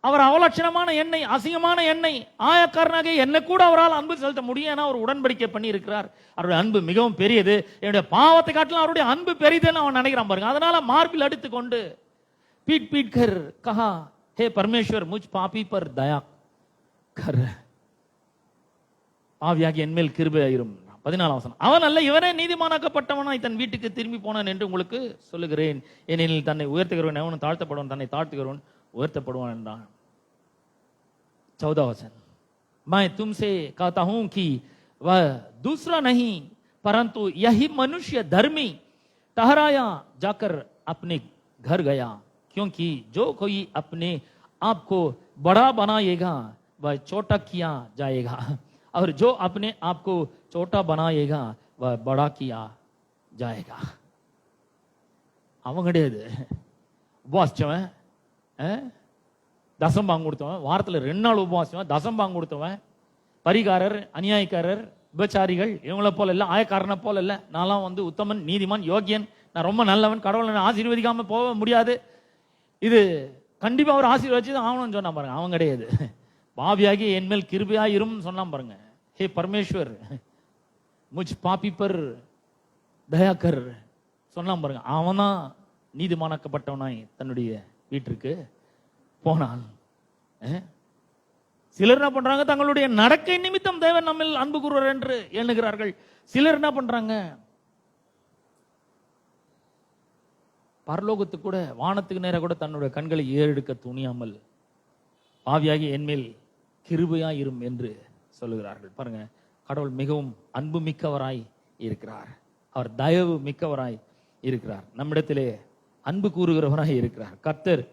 அவர் அவலட்சணமான எண்ணெய், அசிங்கமான எண்ணெய், ஆயக்காரனாக என்ன கூட அவரால் அன்பு செலுத்த முடியும். ஏன்னா அவர் உடன்படிக்கை பண்ணி இருக்கிறார். அவருடைய அன்பு மிகவும் பெரியது, என்னுடைய பாவத்தை காட்டிலும் அவருடைய அன்பு பெரியதுன்னு அவன் நினைக்கிறான் பாருங்க. அதனால மார்பில் அடித்து கொண்டு पीट पीट कर कहा, हे परमेश्वर मुझ पापी पर दया कर, பாவியாகி என்மேல் கிருபையாயிரும். 14ஆம் வசனம், அவன் அல்ல இவனே நீதிமானாக்கப்பட்டவனாய் தன் வீட்டுக்கு திரும்பி போனான் என்று உங்களுக்கு சொல்லுகிறேன். ஏனெனில் தன்னை உயர்த்துகிறவன் எவனும் தாழ்த்தப்படுவான், தன்னை தாழ்த்துகிறவன் உயர்த்தப்படுவான் என்றான். 14 वचन, मैं तुमसे कहता हूं कि वह दूसरा नहीं परंतु यही मनुष्य धर्मी ठहराया जाकर अपने घर गया, क्योंकि जो कोई अपने आप को बड़ा बनाएगा वह छोटा किया जाएगा, और जो अपने आप को छोटा बनाएगा वह बड़ा किया जाएगा. அவன் கிடையாது உபவாசிச்சவன், தசம்பாங்க கொடுத்தவன், வாரத்தில் 2 நாள் உபவாசிச்சவன், தசம்பாங்க கொடுத்தவன், பரிகாரர், அநியாயக்காரர், விபச்சாரிகள் இவங்கள போல இல்ல, ஆயக்காரனை போல இல்ல. நான்லாம் வந்து உத்தமன், நீதிமான், யோகியன், நான் ரொம்ப நல்லவன், கடவுளை ஆசீர்வதிக்காம போக முடியாது, இது கண்டிப்பா அவர் ஆசீர்வதிச்சு ஆகணும்னு சொன்னா பாருங்க. அவன் கிடையாது. பாவியாகி என்மேல் கிருபையா இரும் சொன்னா பாருங்க. हे परमेश्वर मुझ पापी पर दया कर சொன்னா பாருங்க. அவன்தான் நீதிமானாக்கப்பட்டவனாய் தன்னுடைய வீட்டிற்கு போனான். சிலர் என்ன பண்றாங்க, தங்களுடைய நடக்கை நிமித்தம் தேவன் நம்மில் அன்பு கூறுவார் என்று எண்ணுகிறார்கள். சிலர் என்ன பண்றாங்க, பரலோகத்துக்கு கூட வானத்துக்கு நேர கூட தன்னுடைய கண்களை ஏறெடுக்க துணியாமல் ஆவியாகி என்மேல் கிருபையா இரும் என்று சொல்லுகிறார்கள். பாருங்க, கடவுள் மிகவும் அன்பு மிக்கவராய் இருக்கிறார். அவர் தயவு மிக்கவராய் இருக்கிறார். நம்மிடத்திலே அன்பு கூறுகிறவராய் இருக்கிறார். கர்த்தர்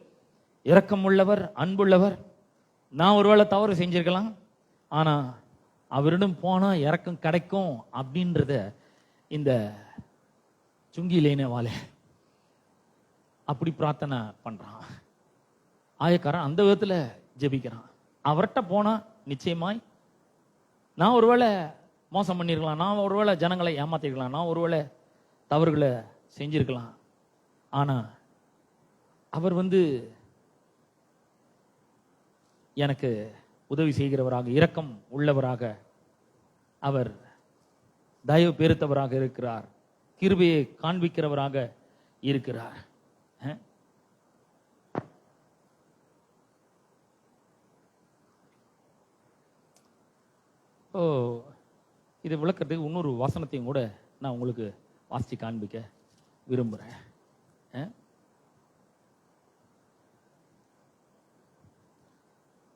இரக்கமுள்ளவர், அன்புள்ளவர். நான் ஒருவேளை தவறு செஞ்சிருக்கலாம், ஆனா அவரிடம் போனா இரக்கம் கிடைக்கும் அப்படின்றத இந்த சுங்கிலேனவாலே அப்படி பிரார்த்தனை பண்றான். ஆயக்காரன் அந்த விதத்துல ஜெபிக்கிறான். அவர்கிட்ட போனா நிச்சயமாய் நான் ஒருவேளை மோசம் பண்ணிருக்கலாம், நான் ஒருவேளை ஜனங்களை ஏமாத்திருக்கலாம், நான் ஒருவேளை தவறுகளை செஞ்சிருக்கலாம். ஆனா அவர் எனக்கு உதவி செய்கிறவராக, இரக்கம் உள்ளவராக, அவர் தயவு பெருத்தவராக இருக்கிறார், கிருபையை காண்பிக்கிறவராக இருக்கிறார். ஓ, இதை விளக்கிறதுக்கு இன்னொரு வசனத்தையும் கூட நான் உங்களுக்கு வாசித்து காண்பிக்க விரும்புகிறேன்.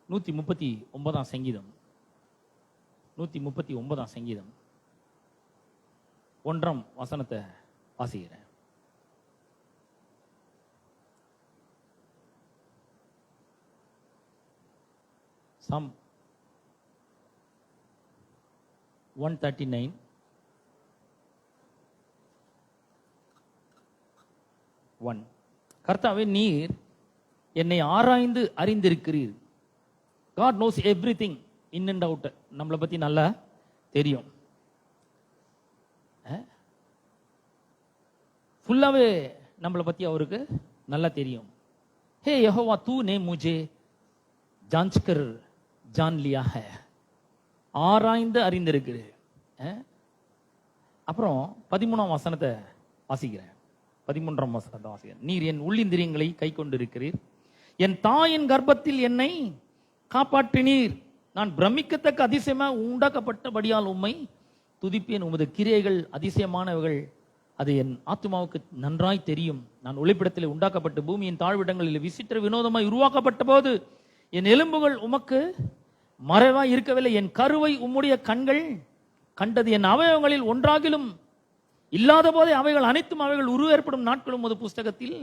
139 சங்கீதம், 139 சங்கீதம் 1 வசனத்தை வாசிக்கிறேன். Psalm 139 1. கர்த்தாவே, நீர் என்னை ஆராய்ந்து அறிந்திருக்கிறீர். God knows everything in and out. நம்மளை பத்தி நல்லா தெரியும். ஃபுல்லாவே நம்மளை பத்தி அவருக்கு நல்லா தெரியும். हे यहोवा, तूने मुझे जांच कर जान लिया है. ஆராய்ந்து அறிந்திருக்கிறேன். அப்புறம் 13 வசனத்தை வாசிக்கிறேன். 13 வசனத்தை வாசிக்கிறேன். நீர் என் உள்ளிந்திரியங்களை கை கொண்டிருக்கிறீர், என் தாயின் கர்ப்பத்தில் என்னை காப்பாற்றினீர். நான் பிரமிக்கத்தக்க அதிசயமாக உண்டாக்கப்பட்டபடியால் உம்மை துதிப்பேன். உமது கிரியைகள் அதிசயமானவர்கள், அது என் ஆத்துமாவுக்கு நன்றாய் தெரியும். நான் ஒளிப்பிடத்தில் உண்டாக்கப்பட்டு பூமியின் தாழ்விடங்களில் விசித்திர வினோதமாய் உருவாக்கப்பட்ட போது என் எலும்புகள் உமக்கு மறைவாய் இருக்கவில்லை. என் கருவை உம்முடைய கண்கள் கண்டது. என் அவயவங்களில் ஒன்றாகிலும் இல்லாத போதே அவைகள் அனைத்தும் அவைகள் உருவேற்படும் நாட்களும் ஒரு புஸ்தகத்தில்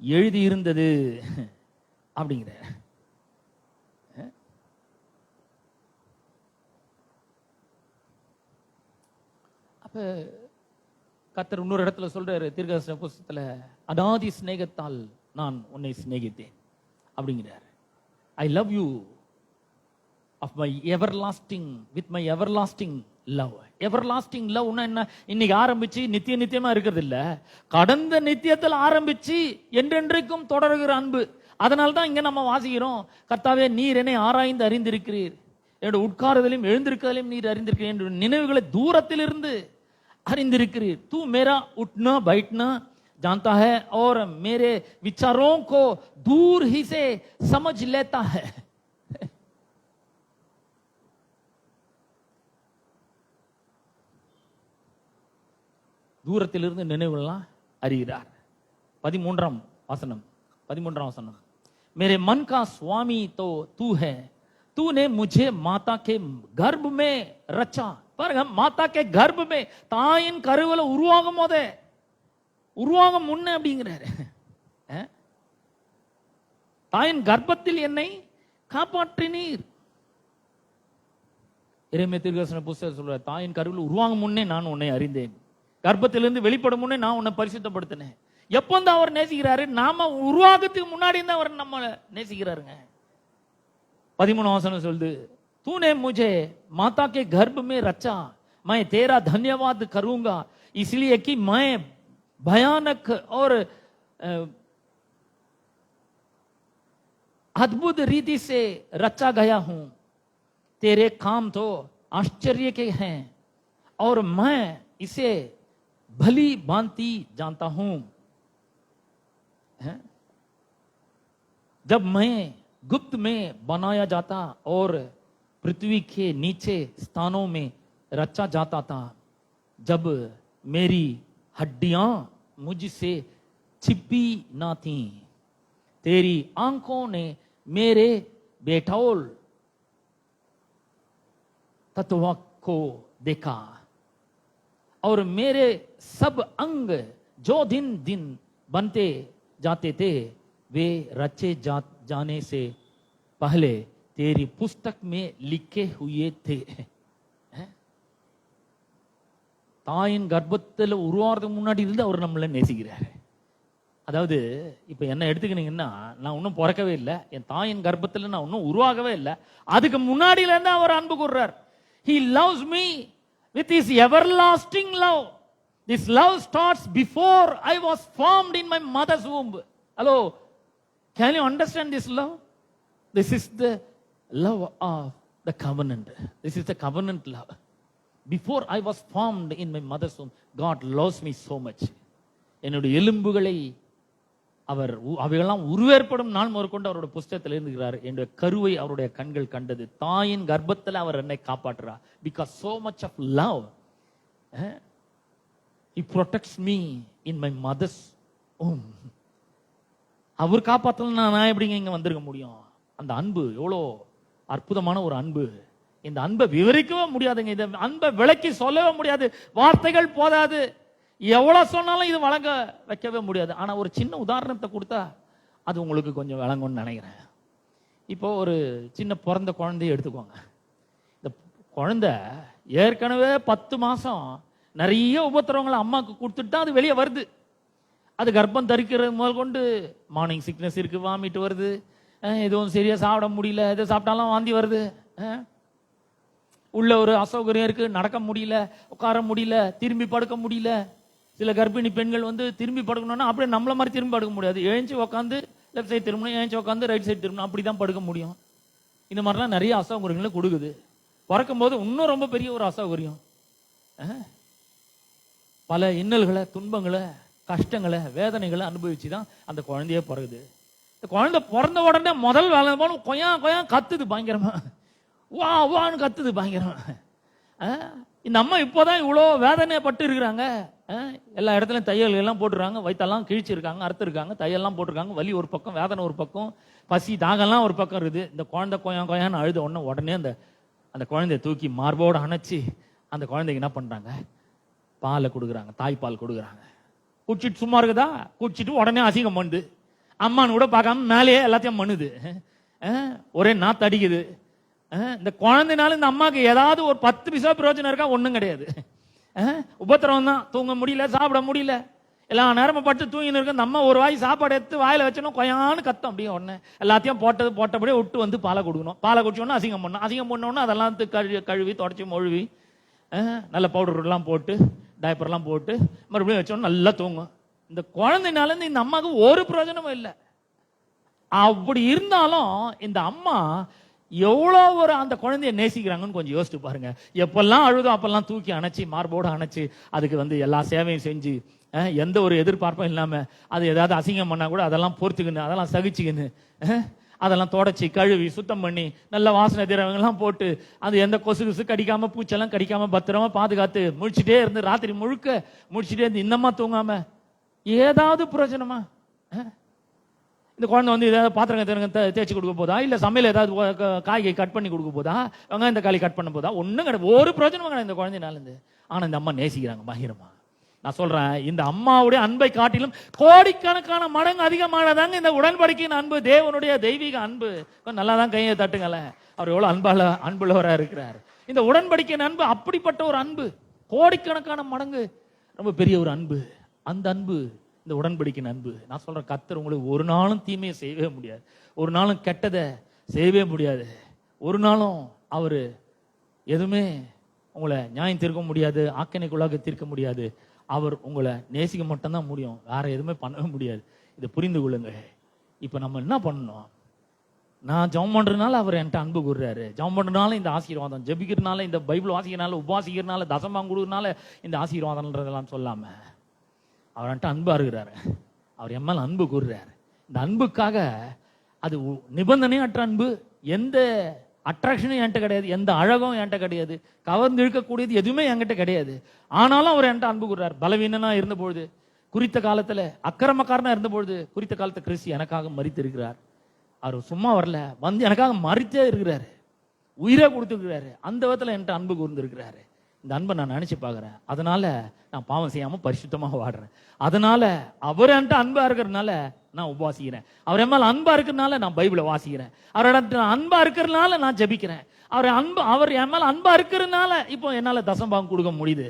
எழுதியிருந்தது அப்படிங்கிற. அப்ப கர்த்தர் இன்னொரு இடத்துல சொல்றாரு, தீர்க்கதரிசன புஸ்தகத்துல, அநாதி சிநேகத்தால் நான் உன்னை சிநேகித்தேன் அப்படிங்கிறார். ஐ love you of my everlasting, with my everlasting love. everlasting love என்ன? இன்னைக்கு ஆரம்பிச்சு நித்தியமா இருக்கிறது இல்ல, கடந்த நித்தியத்தில் ஆரம்பிச்சு என்றென்றைக்கும் தொடர்கிற அன்பு. அதனால தான் இங்க நம்ம வாசிக்கிறோம், கர்த்தாவே, நீர் என்னை ஆராய்ந்து அறிந்திருக்கிறீர், என்னோட உட்காருதலையும் எழுந்திருக்கிறதையும் நீர் அறிந்திருக்கிறீர், என்னோட நினைவுகளை தூரத்திலிருந்து அறிந்திருக்கிறீர். तू मेरा उठना बैठना जानता है और मेरे विचारों को दूर ही से समझ लेता है. தூரத்திலிருந்து நினைவுலாம் அறிகிறார். 13 வசனம், मेरे मन का स्वामी तो तू है, तूने मुझे माता के गर्भ में रचा. பாருங்க, மாதா கே கர்ப்ப மே, தாயின் கருவில உருவாகும் போதே, உருவாகும் முன்ன அப்படிங்கிறாரு. தாயின் கர்ப்பத்தில் என்னை காப்பாற்றினீர். எரேமியா தீர்க்கதரிசன புத்தகம் சொல்ற, தாயின் கருவில் உருவாகும் முன்னே நான் உன்னை அறிந்தேன், கர்ப்பத்திலிருந்து வெளிப்படும் முன்னே நான் உன்னை பரிசுத்தப்படுத்தினேன். எப்போ தான் அவர் நேசிக்கிறாரு? நாம உருவாக்கத்துக்கு முன்னாடி தான் அவர் நம்ம நேசிக்கிறாருங்க. 13 வசனம் சொல்லுது, तूने मुझे माता के गर्भ में रचा, मैं तेरा धन्यवाद करूंगा, इसलिए कि मैं भयानक और अद्भुत रीति से रचा गया हूं. तेरे काम तो आश्चर्य के हैं और मैं इसे भली भांति जानता हूं. जब मैं गुप्त में बनाया जाता और पृथ्वी के नीचे स्थानों में रचा जाता था, जब मेरी हड्डियां मुझसे छिपी ना थी, तेरी आंखों ने मेरे बेठौल तत्व को देखा, और मेरे सब अंग जो दिन दिन बनते जाते थे, वे रचे जाने से पहले तेरी पुस्तक में लिखे हुए थे. தாயின் கர்ப்பத்தில் உருவாகிறதுக்கு முன்னாடி இருந்து அவர் நம்மளை நேசிக்கிறாரு. அதாவது இப்ப என்ன எடுத்துக்கினீங்கன்னா, நான் இன்னும் பிறக்கவே இல்லை, என் தாயின் கர்ப்பத்தில் நான் இன்னும் உருவாகவே இல்லை, அதுக்கு முன்னாடியில இருந்து அவர் அன்பு கூறுறார். He loves me with his everlasting love. This love starts before I was formed in my mother's womb. Hello, can you understand this love? This is the love of the covenant. This is the covenant love. Before I was formed in my mother's womb, God loves me so much. என்னுடைய எலும்புகளை அவர் அவையெல்லாம் உருவேற்படும் நாள் முதற்கொண்டு அவருடைய புஸ்தகத்தில் எழுதுகிறார். என்னுடைய கருவை அவருடைய கண்கள் கண்டது. தாயின் கர்ப்பத்தில் அவர் என்னை காப்பாற்றுறார். Because so much of love, He protects me in my mother's womb. அவர் காப்பாற்றலன்னா நான் எப்படிங்க இங்க வந்திருக்க முடியும்? அந்த அன்பு எவ்வளோ அற்புதமான ஒரு அன்பு. இந்த அன்பை விவரிக்கவே முடியாதுங்க. இந்த அன்பை விளக்கி சொல்லவே முடியாது. வார்த்தைகள் போதாது. எவ்வளவு சொன்னாலும் இது வழங்க வைக்கவே முடியாது. ஆனா ஒரு சின்ன உதாரணத்தை கொடுத்தா அது உங்களுக்கு கொஞ்சம் விளங்கும்னு நினைக்கிறேன். இப்போ ஒரு சின்ன பிறந்த குழந்தைய எடுத்துக்கோங்க. இந்த குழந்தை ஏற்கனவே 10 மாசம் நிறைய உபத்திரவங்களை அம்மாவுக்கு கொடுத்துட்டு தான் அது வெளியே வருது. அது கர்ப்பம் தரிக்கிறது முதல் கொண்டு மார்னிங் சிக்னஸ் இருக்கு, வாமிட் வருது, எதுவும் சரியா சாப்பிட முடியல, எது சாப்பிட்டாலும் வாந்தி வருது, உள்ள ஒரு அசௌகரியம் இருக்கு, நடக்க முடியல, உட்கார முடியல, திரும்பி படுக்க முடியல. சில கர்ப்பிணி பெண்கள் திரும்பி படுக்கணும்னா அப்படியே நம்மள மாதிரி திரும்பி படுக்க முடியாது. எழுந்து உட்காந்து லெஃப்ட் சைடு திரும்பணும், எழுந்து உட்காந்து ரைட் சைடு திரும்பணும், அப்படிதான் படுக்க முடியும். இந்த மாதிரிலாம் நிறைய அசௌகரியங்களை கொடுக்குது. பிறக்கும் போது இன்னும் ரொம்ப பெரிய ஒரு அசௌகரியம். பல இன்னல்களை, துன்பங்களை, கஷ்டங்களை, வேதனைகளை அனுபவிச்சுதான் அந்த குழந்தையே பிறகுது. இந்த குழந்தை பிறந்த உடனே முதல் வேலை போன கொயா கொயா கத்துது பயங்கரமா, வா வான்னு கத்துது பயங்கரமா. இந்த அம்மா இப்போதான் இவ்வளோ வேதனைப்பட்டு இருக்கிறாங்க. எல்லா இடத்துலையும் தையல் எல்லாம் போட்டுருக்காங்க, வயிற்றெல்லாம் கிழிச்சிருக்காங்க, அறுத்துருக்காங்க, தையெல்லாம் போட்டிருக்காங்க. வலி ஒரு பக்கம், வேதனை ஒரு பக்கம், பசி தாகம்லாம் ஒரு பக்கம் இருக்குது. இந்த குழந்தை கொயா கொயான்னு அழுத உடனே அந்த குழந்தைய தூக்கி மார்போடு அணைச்சி அந்த குழந்தைக்கு என்ன பண்றாங்க, பாலை கொடுக்குறாங்க, தாய்ப்பால் கொடுக்குறாங்க. குடிச்சிட்டு சும்மா இருக்குதா? குடிச்சிட்டு உடனே அசிங்கம் பண்ணுது. அம்மானு கூட பார்க்காம மேலேயே எல்லாத்தையும் பண்ணுது. ஒரே நாத்து அடிக்குது. இந்த குழந்தைனால இந்த அம்மாக்கு ஏதாவது ஒரு 10 பைசா பிரயோஜனம் இருக்கா? ஒன்றும் கிடையாது. உபத்திரவம் தான். தூங்க முடியல, சாப்பிட முடியல, எல்லா நேரமும் பட்டு தூங்கின்னு இருக்கு. இந்த அம்மா ஒரு வாய் சாப்பாடு எடுத்து வாயில வச்சோன்னா கொயான்னு கத்தம். அப்படியே உடனே எல்லாத்தையும் போட்டபடியே விட்டு பாலை கொடுக்கணும். பாலை குடிச்சோன்னா அசிங்கம் பண்ணணும். அசிங்கம் பண்ணோன்னா அதெல்லாம் கழுவி தொடச்சி மொழுவி நல்ல பவுடர் எல்லாம் போட்டு டைப்பர்லாம் போட்டு மறுபடியும் வச்சோன்னா நல்லா தூங்கும். இந்த குழந்தைனால இந்த அம்மாவுக்கு ஒரு பிரயோஜனமும் இல்லை. அப்படி இருந்தாலும் இந்த அம்மா எவ்வளோ ஒரு அந்த குழந்தைய நேசிக்கிறாங்கன்னு கொஞ்சம் யோசிச்சு பாருங்க. எப்பெல்லாம் அழுதோ அப்பெல்லாம் தூக்கி அணைச்சி மார்போடு அணைச்சி அதுக்கு எல்லா சேவையும் செஞ்சு எந்த ஒரு எதிர்பார்ப்பும் இல்லாம அது ஏதாவது அசிங்கம் பண்ணா கூட அதெல்லாம் பொறுத்துக்கின்னு, அதெல்லாம் சகிச்சுக்கின்னு, அதெல்லாம் தொடச்சி கழுவி சுத்தம் பண்ணி நல்ல வாசனை திரவங்கள்லாம் போட்டு அது எந்த கொசு கொசு கடிக்காம பூச்செல்லாம் கடிக்காம பத்திரமா பாதுகாத்து முடிச்சுட்டே இருந்து ராத்திரி முழுக்க முடிச்சுட்டே இருந்து இன்னமா தூங்காம ஏதாவது பிரயோஜனமா? இந்த குழந்தை ஏதாவது பாத்திரம் தேய்ச்சி கொடுக்க போதா, இல்ல சமையல் ஏதாவது காய்கறி கட் பண்ணி கொடுக்க போதா, வெங்காயம் இந்த காய் கட் பண்ண போதா? ஒன்றும் கிடையாது. ஒரு பிரயோஜனமும் கிடையாது இந்த குழந்தைனால இருந்து. ஆனா இந்த அம்மா நேசிக்கிறாங்க பகிரமா. நான் சொல்றேன், இந்த அம்மாவுடைய அன்பை காட்டிலும் கோடிக்கணக்கான மடங்கு அதிகமானதாங்க இந்த உடன்படிக்கையின் அன்பு, தேவனுடைய தெய்வீக அன்பு. நல்லா தான் கையை தட்டுங்களேன். அவர் எவ்வளவு அன்புள்ளவராக இருக்கிறார். இந்த உடன்படிக்கையின் அன்பு அப்படிப்பட்ட ஒரு அன்பு, கோடிக்கணக்கான மடங்கு ரொம்ப பெரிய ஒரு அன்பு. அந்த அன்பு இந்த உடன்படிக்கையின் அன்பு. நான் சொல்றேன், கர்த்தர் உங்களுக்கு ஒரு நாளும் தீமையை செய்யவே முடியாது, ஒரு நாளும் கெட்டதை செய்யவே முடியாது, ஒரு நாளும் அவரு எதுவுமே உங்களை நியாயம் தீர்க்க முடியாது, ஆக்கினைக்குள்ளாக தீர்க்க முடியாது. அவர் உங்களை நேசிக்க மட்டும்தான் முடியும், வேற எதுவுமே பண்ணவே முடியாது. இதை புரிந்து கொள்ளுங்க. இப்ப நம்ம என்ன பண்ணணும்? நான் ஜெபம் பண்றதுனால அவர் என்கிட்ட அன்பு கூறுறாரு, ஜெபம் பண்றதுனால இந்த ஆசீர்வாதம், ஜெபிக்கிறதுனால, இந்த பைபிள் வாசிக்கிறதுனால, உபாசிக்கிறதுனால, தசமாம் கொடுக்கறதுனால இந்த ஆசீர்வாதம்ன்றதெல்லாம் சொல்லாம அவர் என்கிட்ட அன்பா இருக்கிறாரு, அவர் எம்மால் அன்பு கூறுறாரு. இந்த அன்புக்காக அது நிபந்தனையற்ற அன்பு, எந்த அட்ராக்ஷனும் என்கிட்ட கிடையாது, எந்த அழகும் என்கிட்ட கிடையாது, கவர்ந்து இழுக்கக்கூடியது எதுவுமே என்கிட்ட கிடையாது. ஆனாலும் அவர் என்கிட்ட அன்பு கூறுறார். பலவீனனா இருந்த பொழுது, குறித்த காலத்துல அக்கிரமக்காரனா இருந்த பொழுது, குறித்த காலத்தை கிறிஸ்து எனக்காக மரித்து இருக்கிறார். அவர் சும்மா வரல, வந்து எனக்காக மரித்தே இருக்கிறாரு, உயிரை கொடுத்துருக்கிறாரு. அந்த விதத்துல என்கிட்ட அன்பு கூர்ந்து இருக்கிறாரு. இந்த அன்பை நான் நினைச்சு பாக்குறேன். அதனால நான் பாவம் செய்யாம பரிசுத்தமாக வாடுறேன். அதனால அவர் என்கிட்ட அன்பா இருக்கிறதுனால நான் உபவாசிக்கிறேன். அவர் என் மேல அன்பா இருக்கிறதுனால நான் பைபிளை வாசிக்கிறேன். அவரோட அன்பா இருக்கிறதுனால நான் ஜெபிக்கிறேன். அவர் என் மேல அன்பா இருக்கிறதுனால இப்போ என்னால தசம்பாகம் கொடுக்க முடியுது.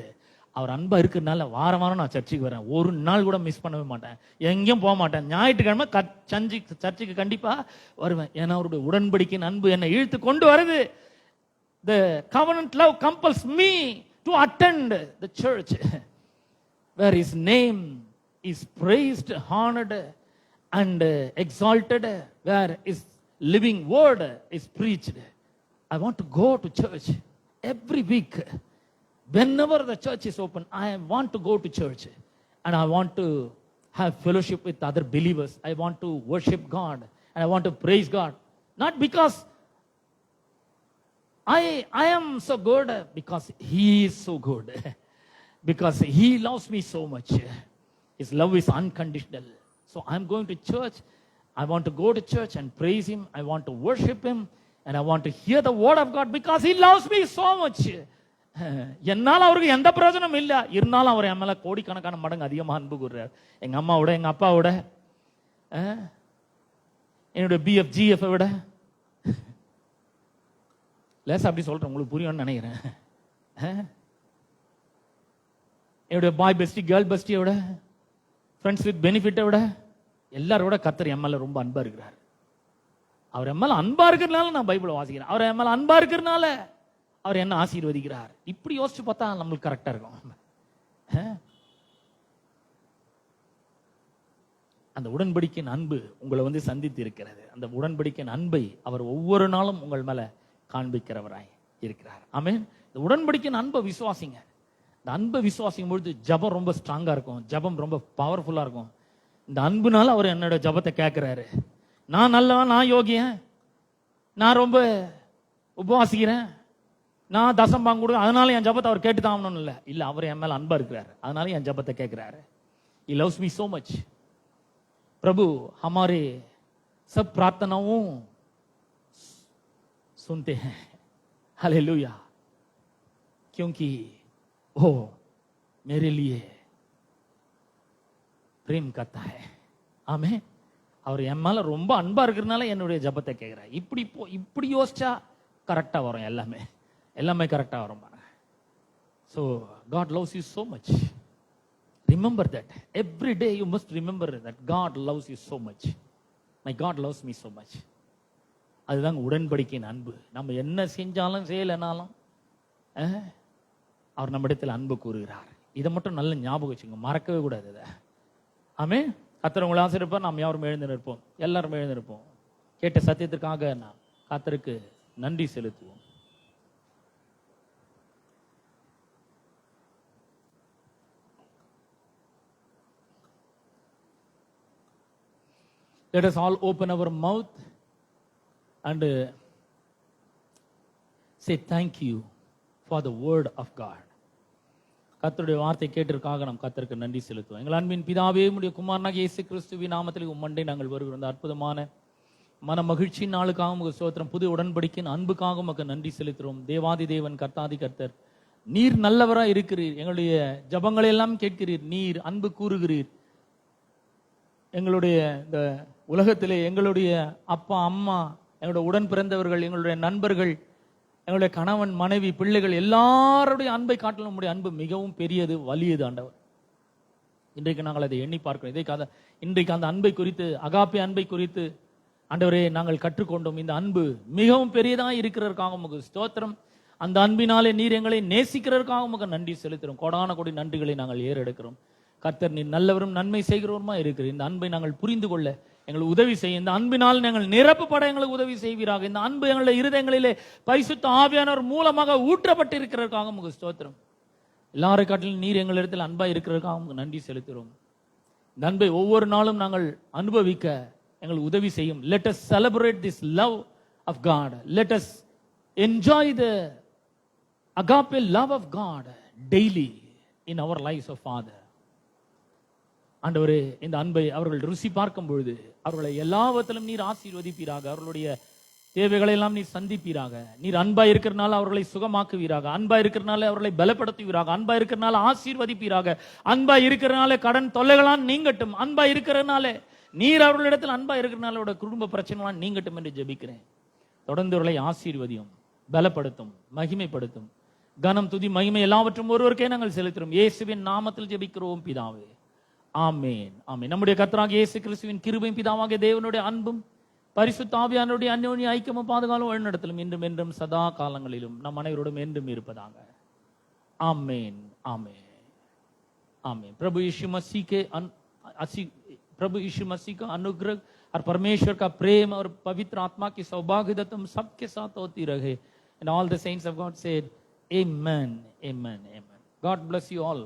அவர் அன்பா இருக்கிறதுனால வாரம் வாரம் நான் சர்ச்சுக்கு வரேன். ஒரு நாள் கூட மிஸ் பண்ணவே மாட்டேன், எங்கேயும் போக மாட்டேன். ஞாயிற்றுக்கிழமை சர்ச்சுக்கு கண்டிப்பா வருவேன். ஏன்னா அவருடைய உடன்படிக்கையின் அன்பு என்னை இழுத்து கொண்டு வருது. The covenant love compels me to attend the church where his name is praised, honored and exalted, where his living word is preached. I want to go to church every week. Whenever the church is open, I want to go to church and I want to have fellowship with other believers. I want to worship God and I want to praise God. Not because I am so good, because he is so good. Because he loves me so much. His love is unconditional. So I'm going to church. I want to go to church and praise him. I want to worship him and I want to hear the word of God because he loves me so much. என்னால அவருக்கு எந்த பிரயோஜனம் இல்ல, இருந்தாலும் அவர் என் மேல கோடிக்கணக்கான மடங்கு அதிகமா அன்பு கூறுறார். எங்க அம்மாவோட, எங்க அப்பாவோட, என்னுடைய பிஎஃப் ஜிஎஃப் விட, லேசா அப்படி சொல்றேன், உங்களுக்கு புரியும்னு நினைக்கிறேன். என்னுடைய பாய் பெஸ்டி, கேர்ள் பெஸ்டியோட, ஃப்ரெண்ட்ஸ் வித் பெனிஃபிட்டை விட, எல்லாரோட கர்த்தர் என் மேல ரொம்ப அன்பா இருக்கிறார். அவர் என் மேல அன்பா இருக்கிறதுனால நான் பைபிளை வாசிக்கிறேன். அவர் என் மேல அன்பா இருக்கிறதுனால அவர் என்ன ஆசீர்வதிக்கிறார். இப்படி யோசிச்சு பார்த்தா நம்மளுக்கு கரெக்டா இருக்கும். அந்த உடன்படிக்கையின் அன்பு உங்களை சந்தித்து இருக்கிறது. அந்த உடன்படிக்கையின் அன்பை அவர் ஒவ்வொரு நாளும் உங்கள் மேல காண்பிக்கிறவராய் இருக்கிறார். ஆமென். இந்த உடன்படிக்கையின் அன்பை விசுவாசிங்க. இந்த அன்பை விசுவாசிக்கும் பொழுது ஜபம் ரொம்ப ஸ்ட்ராங்கா இருக்கும், ஜபம் ரொம்ப பவர்ஃபுல்லா இருக்கும். இந்த அன்புனால அவர் என்னோட ஜபத்தை கேட்கிறாரு. நான் நல்லவன், நான் யோகியன், நான் ரொம்ப உபவாசிக்கிறேன், நான் தசம்பாங்க கொடுக்க, அதனால என் ஜபத்தை அவர் கேட்டு தான் இல்ல. இல்ல, அவர் என் மேல அன்பா இருக்கிறாரு, அதனால என் ஜபத்தை கேட்கிறாரு. He loves me so much. प्रभु हमारे सब प्रार्थनाओं सुनते हैं. हालेलुया. क्योंकि वो मेरे लिए प्रेम करता है. ஆமென். அவர் என் மேல ரொம்ப அன்பா இருக்கிறதுனால என்னுடைய ஜபத்தை கேட்கிறார். இப்படி யோசிச்சா கரெக்டா வரும், எல்லாமே கரெக்டா வரும். So God loves you so much. Remember that. Every day you must remember that God loves you so much. My God loves me so much. அதுதான் உடன்படிக்கையின் அன்பு. நம்ம என்ன செஞ்சாலும் செய்யலைனாலும் அவர் நம்மிடத்தில் அன்பு கூறுகிறார். இதை மட்டும் நல்ல ஞாபகம் வச்சுங்க, மறக்கவே கூடாது இதை. ஆமென். கர்த்தர் உங்களை ஆசீர்வதிப்பார். நாம் யாரும் எழுந்து நிற்போம், எல்லாரும் எழுந்து நிற்போம். கேட்ட சத்தியத்திற்காக நாம் கர்த்தருக்கு நன்றி செலுத்துவோம். Let us all open our mouth and say thank you for the word of God. கர்த்தருடைய வார்த்தை கேட்டிருக்காக நாம் கர்த்தருக்கு நன்றி செலுத்துவோம். எங்கள் அன்பின் பிதாவே, உம்முடைய குமாரனாகிய இயேசு கிறிஸ்துவின் நாமத்தில் உம்மண்டை நாங்கள் வருகிறோம். இந்த அற்புதமான மன மகிழ்ச்சியின் நாளுக்காக உமக்கு ஸ்தோத்திரம். புது உடன்படிக்கையின் அன்புக்காக உமக்கு நன்றி செலுத்துகிறோம். தேவாதி தேவன், கர்த்தாதி கர்த்தர், நீர் நல்லவராய் இருக்கிறீர். எங்களுடைய ஜபங்களை எல்லாம் கேட்கிறீர். நீர் அன்பு கூறுகிறீர். எங்களுடைய இந்த உலகத்திலே எங்களுடைய அப்பா அம்மா, எங்களுடைய உடன் பிறந்தவர்கள், எங்களுடைய நண்பர்கள், எங்களுடைய கணவன் மனைவி பிள்ளைகள் எல்லாருடைய அன்பை காட்டிலும் நம்முடைய அன்பு மிகவும் பெரியது, வலியது ஆண்டவர். இன்றைக்கு நாங்கள் அதை எண்ணி பார்க்கிறோம். இன்றைக்கு அந்த அன்பை குறித்து, அகாப்பே அன்பை குறித்து ஆண்டவரே நாங்கள் கற்றுக்கொண்டோம். இந்த அன்பு மிகவும் பெரியதாக இருக்கிறதற்காக உமக்கு ஸ்தோத்திரம். அந்த அன்பினாலே நீர் எங்களை நேசிக்கிறதற்காக உமக்கு நன்றி செலுத்துகிறோம். கோடான கோடி நன்றிகளை நாங்கள் ஏறெடுக்கிறோம். கர்த்தர் நீர் நல்லவரும் நன்மை செய்கிறவருமா இருக்கிறீர். இந்த அன்பை நாங்கள் புரிந்து கொள்ள எங்களுக்கு உதவி செய்ய, இந்த அன்பினால் நாங்கள் நிரப்பப்பட எங்களுக்கு உதவி செய்வீராக. இந்த அன்பு எங்களுடைய இருதயங்களிலே பரிசுத்த ஆவியானவர் மூலமாக ஊற்றப்பட்டு இருக்கிறதற்காக உமக்கு ஸ்தோத்திரம். எல்லாரை காட்டிலும் நீர் எங்களிடத்தில் அன்பா இருக்கிறதற்காக உமக்கு நன்றி செலுத்துகிறோம். இந்த அன்பை ஒவ்வொரு நாளும் நாங்கள் அனுபவிக்க எங்களுக்கு உதவி செய்யும். Let us celebrate this love of God. Let us enjoy the agape love of God daily in our lives of Father. ஆண்டவரே, இந்த அன்பை அவர்கள் ருசி பார்க்கும் பொழுது அவர்களை எல்லாவற்றிலும் நீர் ஆசீர்வதிப்பீராக. அவர்களுடைய தேவைகளை எல்லாம் நீர் சந்திப்பீராக. நீர் அன்பா இருக்கிறனால அவர்களை சுகமாக்குவீராக. அன்பா இருக்கிறனால அவர்களை பலப்படுத்துவீராக. அன்பா இருக்கிறனால ஆசீர்வதிப்பீராக. அன்பா இருக்கிறனால கடன் தொல்லைகளாம் நீங்கட்டும். அன்பா இருக்கிறனால நீர் அவர்களிடத்தில் அன்பா இருக்கிறனால அவருடைய குடும்ப பிரச்சனைலாம் நீங்கட்டும் என்று ஜெபிக்கிறேன். தொடர்ந்து அவர்களை ஆசீர்வதியும், பலப்படுத்தும், மகிமைப்படுத்தும். கனம், துதி, மகிமை எல்லாவற்றும் ஒருவருக்கே நாங்கள் செலுத்துகிறோம். இயேசுவின் நாமத்தில் ஜெபிக்கிறோம் பிதாவே, ஆமென், ஆமென். நம்முடைய கர்த்தராகிய இயேசு கிறிஸ்துவின் கிருபையும் பிதாவாகிய தேவனுடைய அன்பும் பரிசுத்த ஆவியானவருடைய அந்யோன்ய ஐக்கியமும் பாதுகாவலும் வழிநடத்தலும் இன்றும் என்றும் சதா காலங்களிலும் நம் அனைவரோடும் என்றும் இருப்பதாக. ஆமென், ஆமென், ஆமென். प्रभु यीशु मसीह का अनुग्रह और परमेश्वर का प्रेम और पवित्र आत्मा की सौभाग्यता तुम सबके साथ होती रहे. And all the saints of God said, Amen, Amen, Amen. God bless you all.